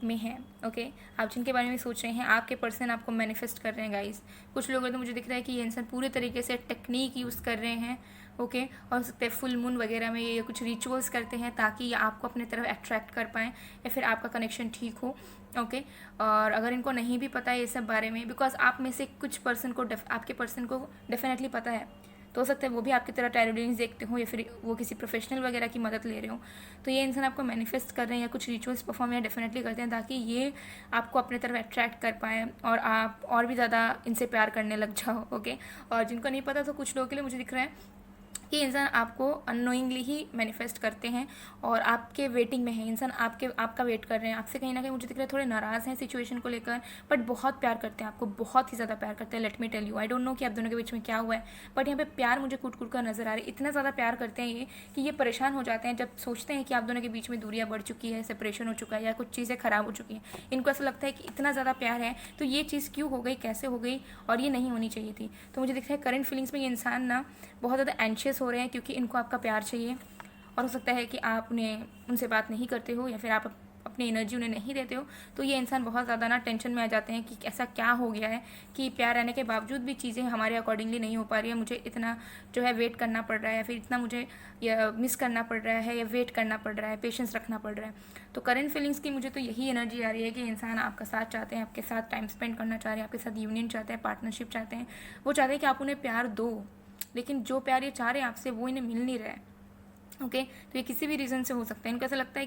में है। ओके, आप जिनके बारे में सोच रहे हैं, आपके पर्सन आपको मैनिफेस्ट कर रहे हैं गाइस। कुछ लोगों तो मुझे दिख रहा है कि ये इंसान पूरे तरीके से टेक्निक यूज़ कर रहे हैं। ओके, और हो सकता है फुल मून वगैरह में ये कुछ रिचुअल्स करते हैं ताकि ये आपको अपने तरफ अट्रैक्ट कर पाएँ या फिर आपका कनेक्शन ठीक हो। ओके, और अगर इनको नहीं भी पता है ये सब बारे में, बिकॉज आप में से कुछ पर्सन को आपके पर्सन को डेफिनेटली पता है, तो हो सकता है वो भी आपकी तरह टैरो रीडिंग्स देखते हो या फिर वो किसी प्रोफेशनल वगैरह की मदद ले रहे हो। तो ये इंसान आपको मैनिफेस्ट कर रहे हैं या कुछ रिचुअल्स परफॉर्म या डेफिनेटली करते हैं ताकि ये आपको अपने तरफ अट्रैक्ट कर पाएँ और आप और भी ज़्यादा इनसे प्यार करने लग जाओ। ओके, और जिनको नहीं पता तो कुछ लोगों के लिए मुझे दिख रहा है कि इंसान आपको अननोइंगली ही मैनिफेस्ट करते हैं और आपके वेटिंग में है। इंसान आपका वेट कर रहे हैं, आपसे कहीं ना कहीं मुझे दिख रहा है थोड़े नाराज़ हैं सिचुएशन को लेकर, बट बहुत प्यार करते हैं आपको, बहुत ही ज़्यादा प्यार करते हैं। Let me tell you, I don't know कि आप दोनों के बीच में क्या हुआ है, बट यहाँ पे प्यार मुझे कूट कूट कर नजर आ रही है। इतना ज़्यादा प्यार करते हैं ये कि ये परेशान हो जाते हैं जब सोचते हैं कि आप दोनों के बीच में दूरियाँ बढ़ चुकी है, सेपरेशन हो चुका है या कुछ चीज़ें ख़राब हो चुकी हैं। इनको ऐसा लगता है कि इतना ज़्यादा प्यार है तो ये चीज़ क्यों हो गई, कैसे हो गई, और ये नहीं होनी चाहिए थी। तो मुझे दिख रहा है करंट फीलिंग्स में ये इंसान ना बहुत ज़्यादा एंशियस हो रहे हैं क्योंकि इनको आपका प्यार चाहिए, और हो सकता है कि आप उनसे बात नहीं करते हो या फिर आप अपनी एनर्जी उन्हें नहीं देते हो। तो ये इंसान बहुत ज़्यादा ना टेंशन में आ जाते हैं कि ऐसा क्या हो गया है कि प्यार रहने के बावजूद भी चीज़ें हमारे अकॉर्डिंगली नहीं हो पा रही है, मुझे इतना जो है वेट करना पड़ रहा है या फिर इतना मुझे मिस करना पड़ रहा है या वेट करना पड़ रहा है, पेशेंस रखना पड़ रहा है। तो करंट फीलिंग्स की मुझे तो यही एनर्जी आ रही है कि इंसान आपका साथ चाहते हैं, आपके साथ टाइम स्पेंड करना चाह रहे हैं, आपके साथ यूनियन चाहते हैं, पार्टनरशिप चाहते हैं। वो चाहते हैं कि आप उन्हें प्यार दो, लेकिन जो प्यार ये चाह रहे हैं आपसे वो इन्हें मिल नहीं रहा है। ओके, तो ये किसी भी रीज़न से हो सकता है। इनको ऐसा लगता है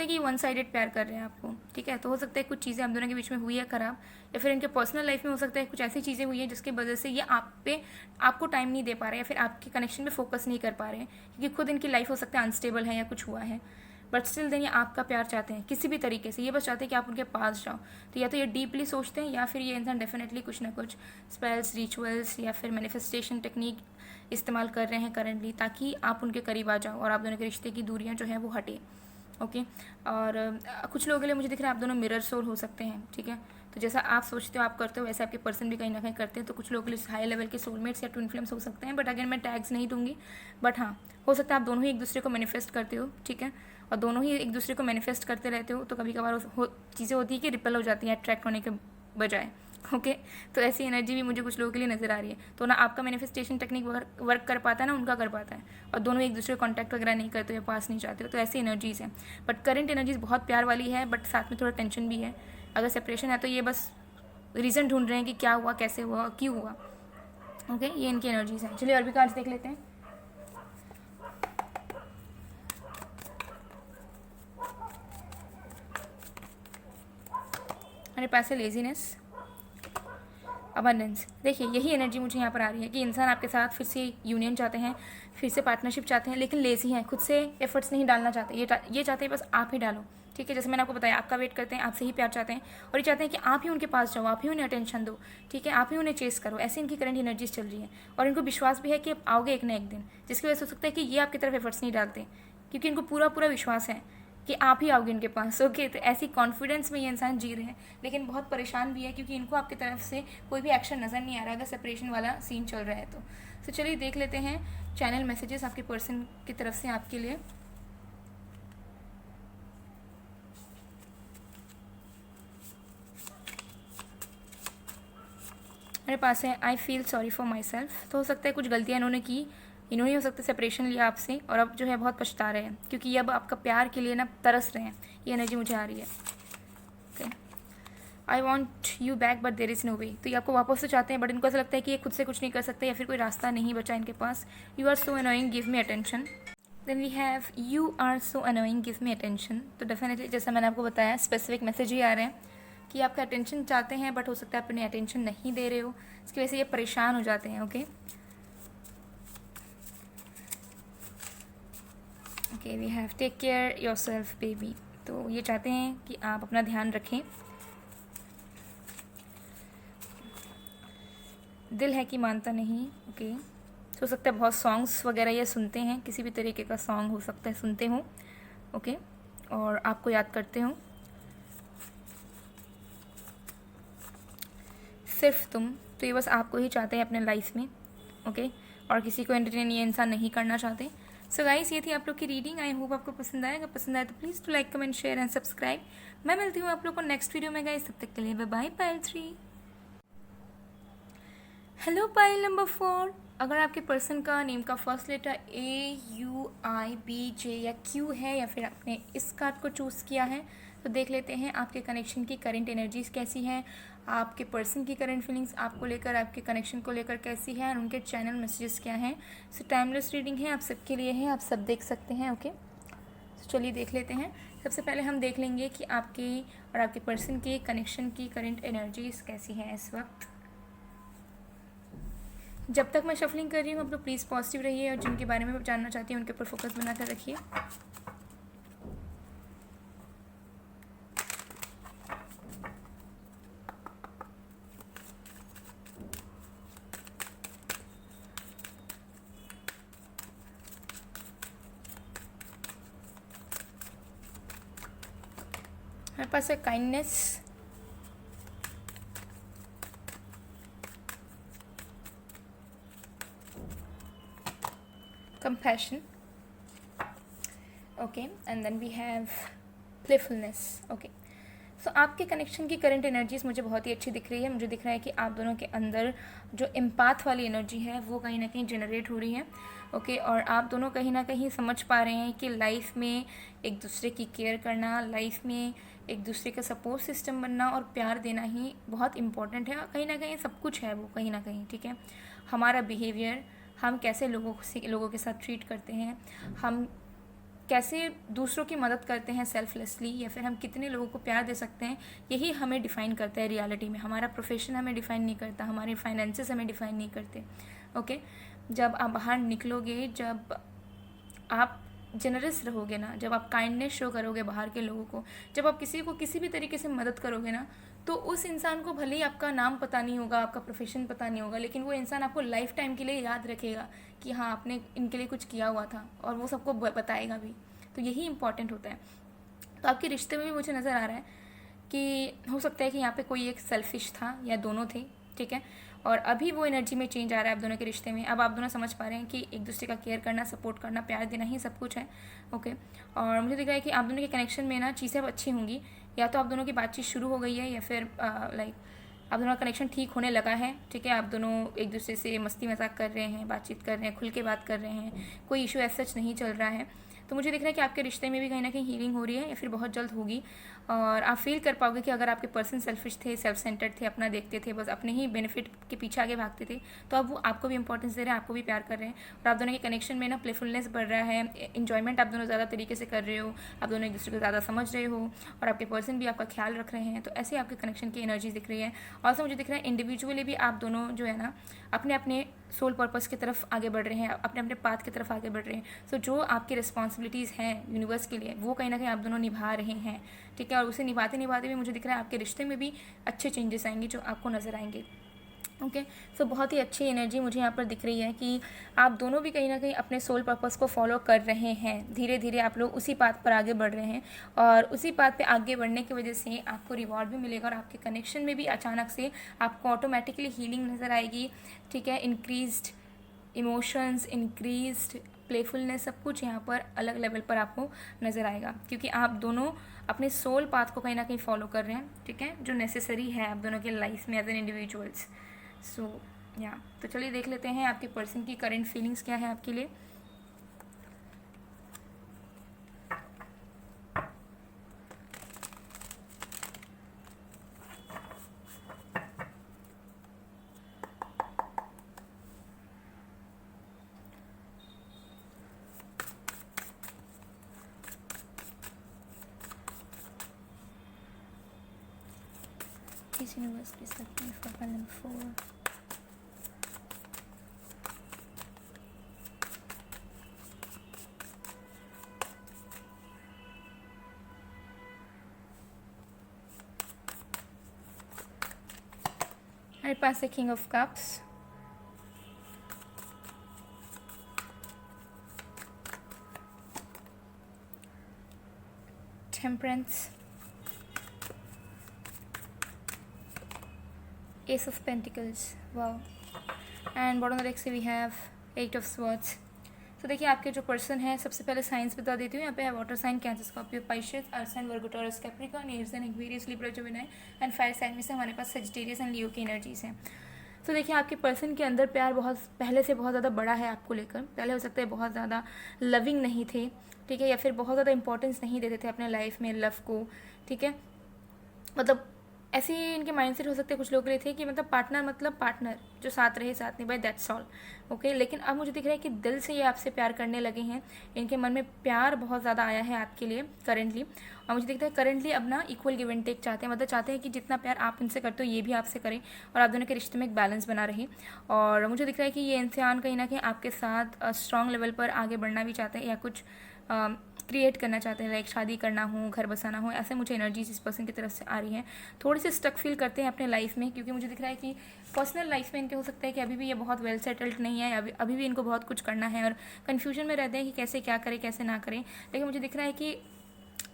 कि ये वन साइडेड प्यार कर रहे हैं आपको। ठीक है, तो हो सकता है कुछ चीज़ें आप दोनों के बीच में हुई है ख़राब, या फिर इनके पर्सनल लाइफ में हो सकता है कुछ ऐसी चीज़ें हुई है जिसकी वजह से ये आपको टाइम नहीं दे पा रहे हैं या फिर आपके कनेक्शन पे फोकस नहीं कर पा रहे हैं, क्योंकि खुद इनकी लाइफ हो सकता है अनस्टेबल है या कुछ हुआ है। बट स्टिल देन ये आपका प्यार चाहते हैं किसी भी तरीके से, ये बस चाहते हैं कि आप उनके पास जाओ। तो या तो ये डीपली सोचते हैं या फिर ये इंसान डेफिनेटली कुछ ना कुछ स्पेल्स, रिचुअल्स या फिर मैनिफेस्टेशन टेक्निक इस्तेमाल कर रहे हैं करंटली, ताकि आप उनके करीब आ जाओ और आप दोनों के रिश्ते की दूरियां जो है वो हटे। ओके, और कुछ लोगों के लिए मुझे दिख रहा है आप दोनों मिरर सोल हो सकते हैं। ठीक है, तो जैसा आप सोचते हो आप करते हो वैसे आपके पर्सन भी कहीं ना कहीं करते हैं। तो कुछ लोगों के लिए हाई लेवल के सोलमेट्स या ट्विन फ्लेम्स हो सकते हैं, बट अगर मैं टैग्स नहीं दूंगी। बट हाँ, हो सकता है आप दोनों ही एक दूसरे को मैनिफेस्ट करते हो। ठीक है, और दोनों ही एक दूसरे को मैनिफेस्ट करते रहते हो, तो कभी कभार चीज़ें होती है कि रिपेल हो जाती हैं अट्रैक्ट होने के बजाय। ओके, तो ऐसी एनर्जी भी मुझे कुछ लोगों के लिए नज़र आ रही है। तो ना आपका मैनिफेस्टेशन टेक्निक वर्क कर पाता है ना उनका कर पाता है, और दोनों एक दूसरे कॉन्टैक्ट वगैरह नहीं करते या पास नहीं चाहते हो। तो ऐसी एनर्जीज़ हैं, बट करंट एनर्जीज बहुत प्यार वाली है, बट साथ में थोड़ा टेंशन भी है। अगर सेपरेशन है तो ये बस रीज़न ढूंढ रहे हैं कि क्या हुआ, कैसे हुआ, क्यों हुआ। ओके, ये इनकी एनर्जीज हैं। चलिए और भी कार्ड्स देख लेते हैं। मेरे पास है लेजीनेस, अबंडेंस। देखिए यही एनर्जी मुझे यहाँ पर आ रही है कि इंसान आपके साथ फिर से यूनियन चाहते हैं, फिर से पार्टनरशिप चाहते हैं, लेकिन लेजी हैं, खुद से एफर्ट्स नहीं डालना चाहते। ये चाहते हैं बस आप ही डालो। ठीक है, जैसे मैंने आपको बताया आपका वेट करते हैं, आपसे ही प्यार चाहते हैं, और ये चाहते हैं कि आप ही उनके पास जाओ, आप ही उन्हें अटेंशन दो। ठीक है, आप ही उन्हें चेस करो। ऐसे इनकी करंट एनर्जीज चल रही है, और इनको विश्वास भी है कि आप आओगे एक ना एक दिन, जिसकी वजह से हो सकता है कि ये आपकी तरफ एफर्ट्स नहीं डालते, क्योंकि इनको पूरा पूरा विश्वास है कि आप ही आओगे इनके पास। ओके, तो ऐसी कॉन्फिडेंस में ये इंसान जी रहे हैं, लेकिन बहुत परेशान भी है क्योंकि इनको आपकी तरफ से कोई भी एक्शन नज़र नहीं आ रहा अगर सेपरेशन वाला सीन चल रहा है तो चलिए देख लेते हैं चैनल मैसेजेस आपके पर्सन की तरफ से आपके लिए। मेरे पास है I feel sorry for my self. तो हो सकता है कुछ गलतियाँ इन्होंने हो सकता है सेपरेशन लिया आपसे और अब जो है बहुत पछता रहे हैं, क्योंकि ये अब आपका प्यार के लिए ना तरस रहे हैं। ये एनर्जी मुझे आ रही है। Okay, I want you back but there is no way. तो ये आपको वापस से चाहते हैं, बट इनको ऐसा लगता है कि ये खुद से कुछ नहीं कर सकते या फिर कोई रास्ता नहीं बचा इनके पास। You are so annoying, give me attention. Then we have you are so annoying, give me attention. तो डेफिनेटली जैसा मैंने आपको बताया स्पेसिफिक मैसेज ही आ रहे हैं कि आपका अटेंशन चाहते हैं, बट हो सकता है आप उन्हें अटेंशन नहीं दे रहे हो, इसकी वजह से ये परेशान हो जाते हैं। Okay okay, we have take care yourself baby. तो ये चाहते हैं कि आप अपना ध्यान रखें। दिल है कि मानता नहीं। ओके, हो सकता है बहुत सॉन्ग्स वगैरह ये सुनते हैं, किसी भी तरीके का सॉन्ग हो सकता है सुनते हो। ओके, और आपको याद करते हो। सिर्फ तुम, तो ये बस आपको ही चाहते हैं अपने लाइफ में। ओके, और किसी को एंटरटेन ये इंसान नहीं करना चाहते। सो गाइस, ये थी आप लोग की रीडिंग। आई होप आपको पसंद आएगा। पसंद आए तो please to like, comment, share and subscribe. मैं मिलती हूँ आप लोग को नेक्स्ट वीडियो में गाइस। तब तक के लिए bye bye. Pile 3। Hello pile number 4। अगर आपके पर्सन का नेम का फर्स्ट लेटर AUIBJ या Q है, या फिर आपने इस कार्ड को चूज़ किया है, तो देख लेते हैं आपके कनेक्शन की करंट एनर्जीज कैसी हैं, आपके पर्सन की करंट फीलिंग्स आपको लेकर, आपके कनेक्शन को लेकर कैसी है, और उनके चैनल मैसेजेस क्या हैं। सो टाइमलेस रीडिंग है, आप सबके लिए है, आप सब देख सकते हैं। ओके, तो चलिए देख लेते हैं। सबसे पहले हम देख लेंगे कि आपके और आपके पर्सन के कनेक्शन की करंट एनर्जीज कैसी हैं इस वक्त। जब तक मैं शफलिंग कर रही हूँ, आप लोग प्लीज़ पॉजिटिव रहिए, और जिनके बारे में जानना चाहती हैं उनके ऊपर फोकस बनाकर रखिए। हमारे पास है kindness, compassion, okay, and then we have playfulness. okay, सो आपके कनेक्शन की करंट एनर्जीज मुझे बहुत ही अच्छी दिख रही है। मुझे दिख रहा है कि आप दोनों के अंदर जो एम्पाथ वाली एनर्जी है वो कहीं ना कहीं जनरेट हो रही है। ओके, और आप दोनों कहीं ना कहीं समझ पा रहे हैं कि लाइफ में एक दूसरे की केयर करना, लाइफ में एक दूसरे का सपोर्ट सिस्टम बनना और प्यार देना ही बहुत इम्पॉर्टेंट है। कहीं ना कहीं सब कुछ है वो, कहीं ना कहीं, ठीक है। हमारा बिहेवियर, हम कैसे लोगों के साथ ट्रीट करते हैं, हम कैसे दूसरों की मदद करते हैं सेल्फलेसली, या फिर हम कितने लोगों को प्यार दे सकते हैं, यही हमें डिफ़ाइन करता है रियलिटी में। हमारा प्रोफेशन हमें डिफ़ाइन नहीं करता, हमारे फाइनेंसेस हमें डिफ़ाइन नहीं करते। ओके, जब आप बाहर निकलोगे, जब आप जनरस रहोगे ना, जब आप काइंडनेस शो करोगे बाहर के लोगों को, जब आप किसी को किसी भी तरीके से मदद करोगे ना, तो उस इंसान को भले ही आपका नाम पता नहीं होगा, आपका प्रोफेशन पता नहीं होगा, लेकिन वो इंसान आपको लाइफ टाइम के लिए याद रखेगा कि हाँ, आपने इनके लिए कुछ किया हुआ था, और वो सबको बताएगा भी। तो यही इंपॉर्टेंट होता है। तो आपके रिश्ते में भी मुझे नज़र आ रहा है कि हो सकता है कि यहाँ पे कोई एक सेल्फिश था या दोनों थे, ठीक है, और अभी वो एनर्जी में चेंज आ रहा है आप दोनों के रिश्ते में। अब आप दोनों समझ पा रहे हैं कि एक दूसरे का केयर करना, सपोर्ट करना, प्यार देना ही सब कुछ है। ओके, और मुझे दिख रहा है कि आप दोनों के कनेक्शन में ना चीज़ें अब अच्छी होंगी। या तो आप दोनों की बातचीत शुरू हो गई है, या फिर लाइक आप दोनों का कनेक्शन ठीक होने लगा है, ठीक है। आप दोनों एक दूसरे से मस्ती मजाक कर रहे हैं, बातचीत कर रहे हैं, खुल के बात कर रहे हैं, कोई इशू ऐसा सच नहीं चल रहा है। तो मुझे दिख रहा है कि आपके रिश्ते में भी कहीं ना कहीं हीलिंग हो रही है, या फिर बहुत जल्द होगी। और आप फील कर पाओगे कि अगर आपके पर्सन सेल्फिश थे, सेल्फ सेंटर्ड थे, अपना देखते थे, बस अपने ही बेनिफिट के पीछे आगे भागते थे, तो अब वो आपको भी इंपॉर्टेंस दे रहे हैं, आपको भी प्यार कर रहे हैं। और आप दोनों के कनेक्शन में ना प्लेफुलनेस बढ़ रहा है, इन्जॉयमेंट आप दोनों ज़्यादा तरीके से कर रहे हो, आप दोनों एक दूसरे को ज़्यादा समझ रहे हो, और आपके पर्सन भी आपका ख्याल रख रहे हैं। तो ऐसे आपके कनेक्शन की एनर्जी दिख रही है। और मुझे दिख रहा है इंडिविजुअली भी आप दोनों जो है ना अपने अपने सोल पर्पस की तरफ आगे बढ़ रहे हैं, अपने अपने पाथ की तरफ आगे बढ़ रहे हैं। सो जो आपकी रिस्पॉन्सिबिलिटीज़ हैं यूनिवर्स के लिए, वो कहीं ना कहीं आप दोनों निभा रहे हैं, ठीक है। और उसे निभाते निभाते भी मुझे दिख रहा है आपके रिश्ते में भी अच्छे चेंजेस आएंगे जो आपको नज़र आएंगे। ओके, सो बहुत ही अच्छी एनर्जी मुझे यहाँ पर दिख रही है कि आप दोनों भी कहीं ना कहीं अपने सोल पर्पस को फॉलो कर रहे हैं। धीरे धीरे आप लोग उसी पाथ पर आगे बढ़ रहे हैं, और उसी पाथ पे आगे बढ़ने की वजह से आपको रिवॉर्ड भी मिलेगा, और आपके कनेक्शन में भी अचानक से आपको ऑटोमेटिकली हीलिंग नज़र आएगी, ठीक है। इंक्रीज्ड इमोशंस, इंक्रीज्ड प्लेफुलनेस, सब कुछ यहाँ पर अलग लेवल पर आपको नज़र आएगा, क्योंकि आप दोनों अपने सोल पाथ को कहीं ना कहीं फॉलो कर रहे हैं, ठीक है, जो नेसेसरी है आप दोनों के लाइफ में एज एन इंडिविजुअल्स। सो या तो चलिए देख लेते हैं आपके पर्सन की करंट फीलिंग्स क्या है आपके लिए। Please universe, please let me for pile number 4. I pass the King of Cups, Temperance, Ace of Pentacles, wow, and bottom of the deck we have 8 of Swords, तो देखिए आपके जो person है, सबसे पहले साइंस बता देती हूँ। यहाँ पे है water sign Cancer, Scorpio, Pisces, earth sign Virgo, Taurus, Capricorn, air sign Aquarius, Libra, Gemini and fire sign में से हमारे पास सजिटेरियस एंड लियो की एनर्जीज हैं। तो देखिए आपके पर्सन के अंदर प्यार बहुत पहले से बहुत ज़्यादा बड़ा है आपको लेकर। पहले हो सकता है बहुत ज़्यादा लविंग नहीं थे, ठीक है, या फिर बहुत ज़्यादा इंपॉर्टेंस नहीं देते थे अपने लाइफ में लव को, ठीक है। मतलब ऐसे ही इनके माइंडसेट हो सकते हैं कुछ लोगों के लिए थे कि मतलब पार्टनर जो साथ रहे साथ निभाए, दैट्स ऑल, ओके। लेकिन अब मुझे दिख रहा है कि दिल से ये आपसे प्यार करने लगे हैं। इनके मन में प्यार बहुत ज़्यादा आया है आपके लिए करेंटली। और मुझे दिखता है करेंटली अब ना इक्वल गिव एंड टेक चाहते हैं, मतलब चाहते हैं कि जितना प्यार आप इनसे करते हो ये भी आपसे करें और आप दोनों के रिश्ते में एक बैलेंस बना रहे। और मुझे दिख रहा है कि ये इंसान कहीं ना कहीं आपके साथ स्ट्रॉन्ग लेवल पर आगे बढ़ना भी चाहते हैं या कुछ क्रिएट करना चाहते हैं, लाइक शादी करना हो, घर बसाना हो, ऐसे मुझे एनर्जीज इस पर्सन की तरफ से आ रही हैं। थोड़े से स्टक फील करते हैं अपने लाइफ में, क्योंकि मुझे दिख रहा है कि पर्सनल लाइफ में इनके हो सकता है कि अभी भी ये बहुत वेल सेटल्ड नहीं है, अभी भी इनको बहुत कुछ करना है और कन्फ्यूजन में रहते हैं कि कैसे क्या करें कैसे ना करें। लेकिन मुझे दिख रहा है कि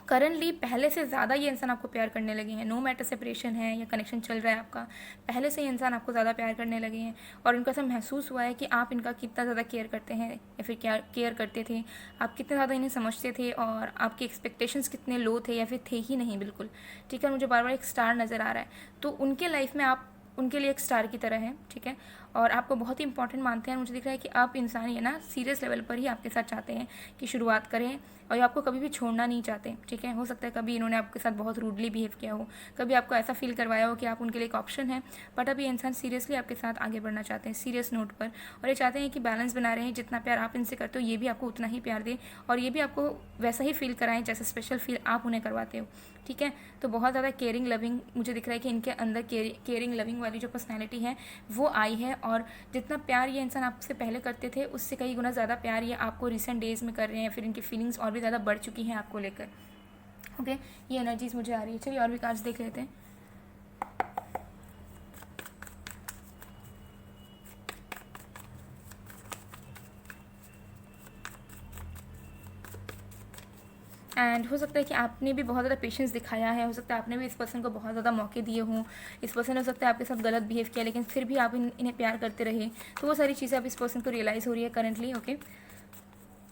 करंटली पहले से ज़्यादा ये इंसान आपको प्यार करने लगे हैं। नो मैटर सेपरेशन है या कनेक्शन चल रहा है आपका, पहले से ये इंसान आपको ज़्यादा प्यार करने लगे हैं और उनको ऐसा महसूस हुआ है कि आप इनका कितना ज़्यादा केयर करते हैं या फिर क्या केयर करते थे, आप कितने ज़्यादा इन्हें समझते थे और आपके एक्सपेक्टेशंस कितने लो थे या फिर थे ही नहीं बिल्कुल, ठीक है। मुझे बार बार एक स्टार नज़र आ रहा है, तो उनके लाइफ में आप उनके लिए एक स्टार की तरह है, ठीक है, और आपको बहुत ही इंपॉर्टेंट मानते हैं। मुझे दिख रहा है कि आप इंसान ये ना सीरियस लेवल पर ही आपके साथ चाहते हैं कि शुरुआत करें और ये आपको कभी भी छोड़ना नहीं चाहते, ठीक है। हो सकता है कभी इन्होंने आपके साथ बहुत रूडली बिहेव किया हो, कभी आपको ऐसा फील करवाया हो कि आप उनके लिए एक ऑप्शन है, बट अभी इंसान सीरियसली आपके साथ आगे बढ़ना चाहते हैं सीरियस नोट पर, और ये चाहते हैं कि बैलेंस बना रहे हैं, जितना प्यार आप इनसे करते हो ये भी आपको उतना ही प्यार दें और ये भी आपको वैसा ही फील कराएं जैसे स्पेशल फील आप उन्हें करवाते हो, ठीक है। तो बहुत ज़्यादा केयरिंग लविंग मुझे दिख रहा है कि इनके अंदर केयरिंग लविंग वाली जो पर्सनैलिटी है वो आई है, और जितना प्यार ये इंसान आपसे पहले करते थे उससे कई गुना ज़्यादा प्यार ये आपको रिसेंट डेज़ में कर रहे हैं, फिर इनकी फीलिंग्स और भी ज़्यादा बढ़ चुकी हैं आपको लेकर, ओके। ये एनर्जीज मुझे आ रही है। चलिए और भी कार्ड्स देख लेते हैं। एंड हो सकता है कि आपने भी बहुत ज़्यादा पेशेंस दिखाया है, हो सकता है आपने भी इस पर्सन को बहुत ज़्यादा मौके दिए हों, इस पर्सन ने हो सकता है आपके साथ गलत बिहेव किया लेकिन फिर भी आप इन्हें प्यार करते रहे, तो वो सारी चीज़ें अब इस पर्सन को रियलाइज़ हो रही है करंटली, ओके।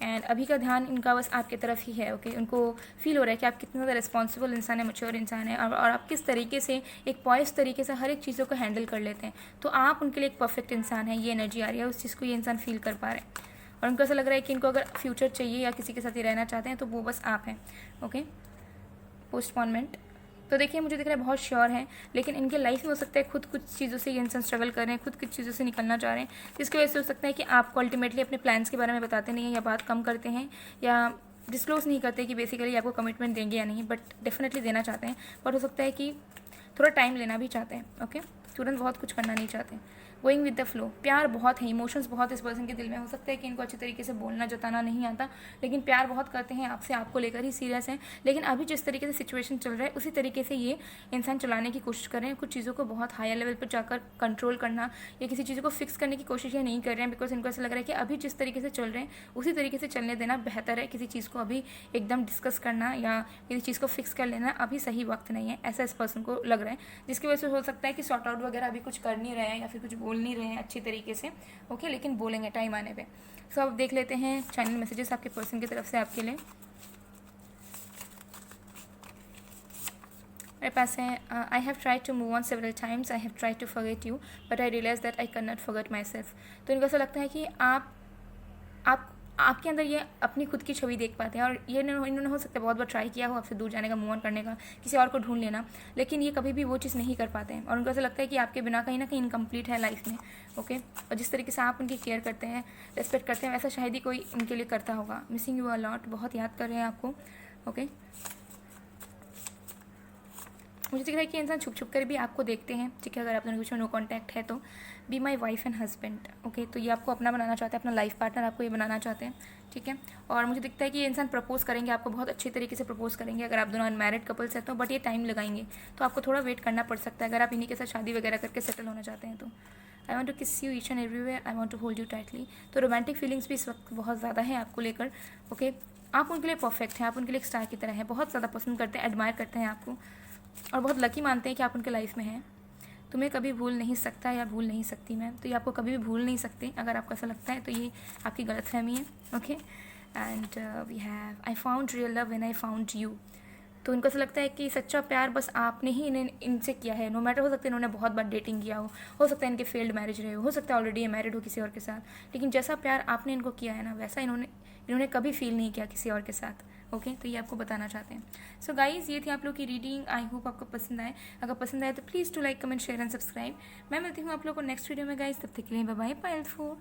एंड अभी का ध्यान इनका बस आपके तरफ ही है, ओके। उनको फील हो रहा है कि आप कितना ज़्यादा रिस्पॉन्सिबल इंसान है, मैच्योर इंसान है, और आप किस तरीके से एक पॉइस तरीके से हर एक चीज़ों को हैंडल कर लेते हैं, तो आप उनके लिए एक परफेक्ट इंसान है। ये एनर्जी आ रही है, उस चीज़ को ये इंसान फील कर पा रहे हैं और उनको ऐसा लग रहा है कि इनको अगर फ्यूचर चाहिए या किसी के साथ ही रहना चाहते हैं तो वो बस आप हैं, ओके। पोस्टपोनमेंट तो देखिए मुझे दिख रहा है बहुत श्योर है, लेकिन इनके लाइफ में हो सकता है खुद कुछ चीज़ों से ये इंसान स्ट्रगल कर रहे हैं, खुद कुछ चीज़ों से निकलना चाह रहे हैं, जिसकी वजह से हो सकता है कि आपको अल्टीमेटली अपने प्लान्स के बारे में बताते नहीं हैं या बात कम करते हैं या डिस्क्लोज नहीं करते कि बेसिकली आपको कमिटमेंट देंगे या नहीं, बट डेफिनेटली देना चाहते हैं। बट हो सकता है कि थोड़ा टाइम लेना भी चाहते हैं, ओके। तुरंत बहुत कुछ करना नहीं चाहते। गोइंग विद द फ्लो, प्यार बहुत है, इमोशंस बहुत इस पर्सन के दिल में। हो सकता है कि इनको अच्छे तरीके से बोलना जताना नहीं आता, लेकिन प्यार बहुत करते हैं आपसे, आपको लेकर ही सीरियस हैं। लेकिन अभी जिस तरीके से सिचुएशन चल रहा है उसी तरीके से ये इंसान चलाने की कोशिश कर रहे हैं। कुछ चीज़ों को बहुत हायर लेवल पर जाकर कंट्रोल करना या किसी चीज़ को फिक्स करने की कोशिश ये नहीं कर रहे हैं, बिकॉज इनको ऐसा लग रहा है कि अभी जिस तरीके से चल रहे हैं उसी तरीके से चलने देना बेहतर है। किसी चीज़ को अभी एकदम डिस्कस करना या किसी चीज़ को फिक्स कर लेना अभी सही वक्त नहीं है, ऐसा इस पर्सन को लग रहा है, जिसकी वजह से हो सकता है कि सॉर्ट आउट वगैरह अभी कुछ कर नहीं रहे हैं या फिर कुछ बोल नहीं रहे हैं अच्छी तरीके से, ओके, लेकिन बोलेंगे टाइम आने पे। सो अब देख लेते हैं चैनल मैसेजेस आपके पर्सन की तरफ से आपके लिए। मेरे पास है I have tried to move on several times, I have tried to forget you but I realise that I can not forget myself. तो इनको ऐसा लगता है कि आपके अंदर ये अपनी खुद की छवि देख पाते हैं और ये इन्होंने हो सकता है बहुत बार ट्राई किया हो आपसे दूर जाने का, मूव ऑन करने का, किसी और को ढूंढ लेना, लेकिन ये कभी भी वो चीज़ नहीं कर पाते हैं और उनको ऐसा लगता है कि आपके बिना कहीं ना कहीं इनकम्प्लीट है लाइफ में, ओके। और जिस तरीके से आप उनकी केयर करते हैं, रेस्पेक्ट करते हैं, वैसा शायद ही कोई उनके लिए करता होगा। मिसिंग यू अ लॉट, बहुत याद कर रहे हैं आपको, ओके। मुझे दिख रहा है कि इंसान छुप छुप कर भी आपको देखते हैं, ठीक है। अगर आप दोनों के बीच में नो कॉन्टैक्ट है तो be my wife and husband, okay. तो ये आपको अपना बनाना चाहते हैं, अपना लाइफ पार्टनर आपको ये बनाना चाहते हैं, ठीक है। और मुझे दिखता है कि ये इंसान प्रपोज करेंगे आपको, बहुत अच्छे तरीके से प्रपोज करेंगे अगर आप दोनों अनमैरिड कपल्स हैं तो, बट ये टाइम लगाएंगे, तो आपको थोड़ा वेट करना पड़ सकता है अगर आप इन्हीं के साथ शादी वगैरह करके सेटल होना चाहते हैं तो। I want to kiss you each and everywhere, I want to hold you tightly. तो रोमांटिक फीलिंग्स भी इस वक्त बहुत ज़्यादा है आपको लेकर, ओके। आप उनके लिए परफेक्ट हैं, आप उनके लिए एक स्टार की तरह हैं, बहुत ज़्यादा पसंद करते हैं, एडमायर करते हैं आपको और बहुत लकी मानते हैं कि आप उनके लाइफ में हैं। तुम्हें कभी भूल नहीं सकता या भूल नहीं सकती मैम, तो ये आपको कभी भी भूल नहीं सकते। अगर आपको ऐसा लगता है तो ये आपकी गलतफहमी है। Okay, and we have I found real love when I found you. तो उनको ऐसा लगता है कि सच्चा प्यार बस आपने ही इनसे किया है। नो मैटर, हो सकता है इन्होंने बहुत बार डेटिंग किया हो सकता है इनके फेल्ड मैरिज रहे हो सकता है ऑलरेडी ये मैरिड हो किसी और के साथ, लेकिन जैसा प्यार आपने इनको किया है ना, वैसा इन्होंने कभी फील नहीं किया किसी और के साथ। ओके, तो ये आपको बताना चाहते हैं। सो गाइज, ये थी आप लोग की रीडिंग। आई होप आपको पसंद आए। अगर पसंद आए तो please to like, comment, share and subscribe. मैं मिलती हूँ आप लोग को नेक्स्ट वीडियो में गाइज। तब तक के लिए बाय बाय, पायल 4।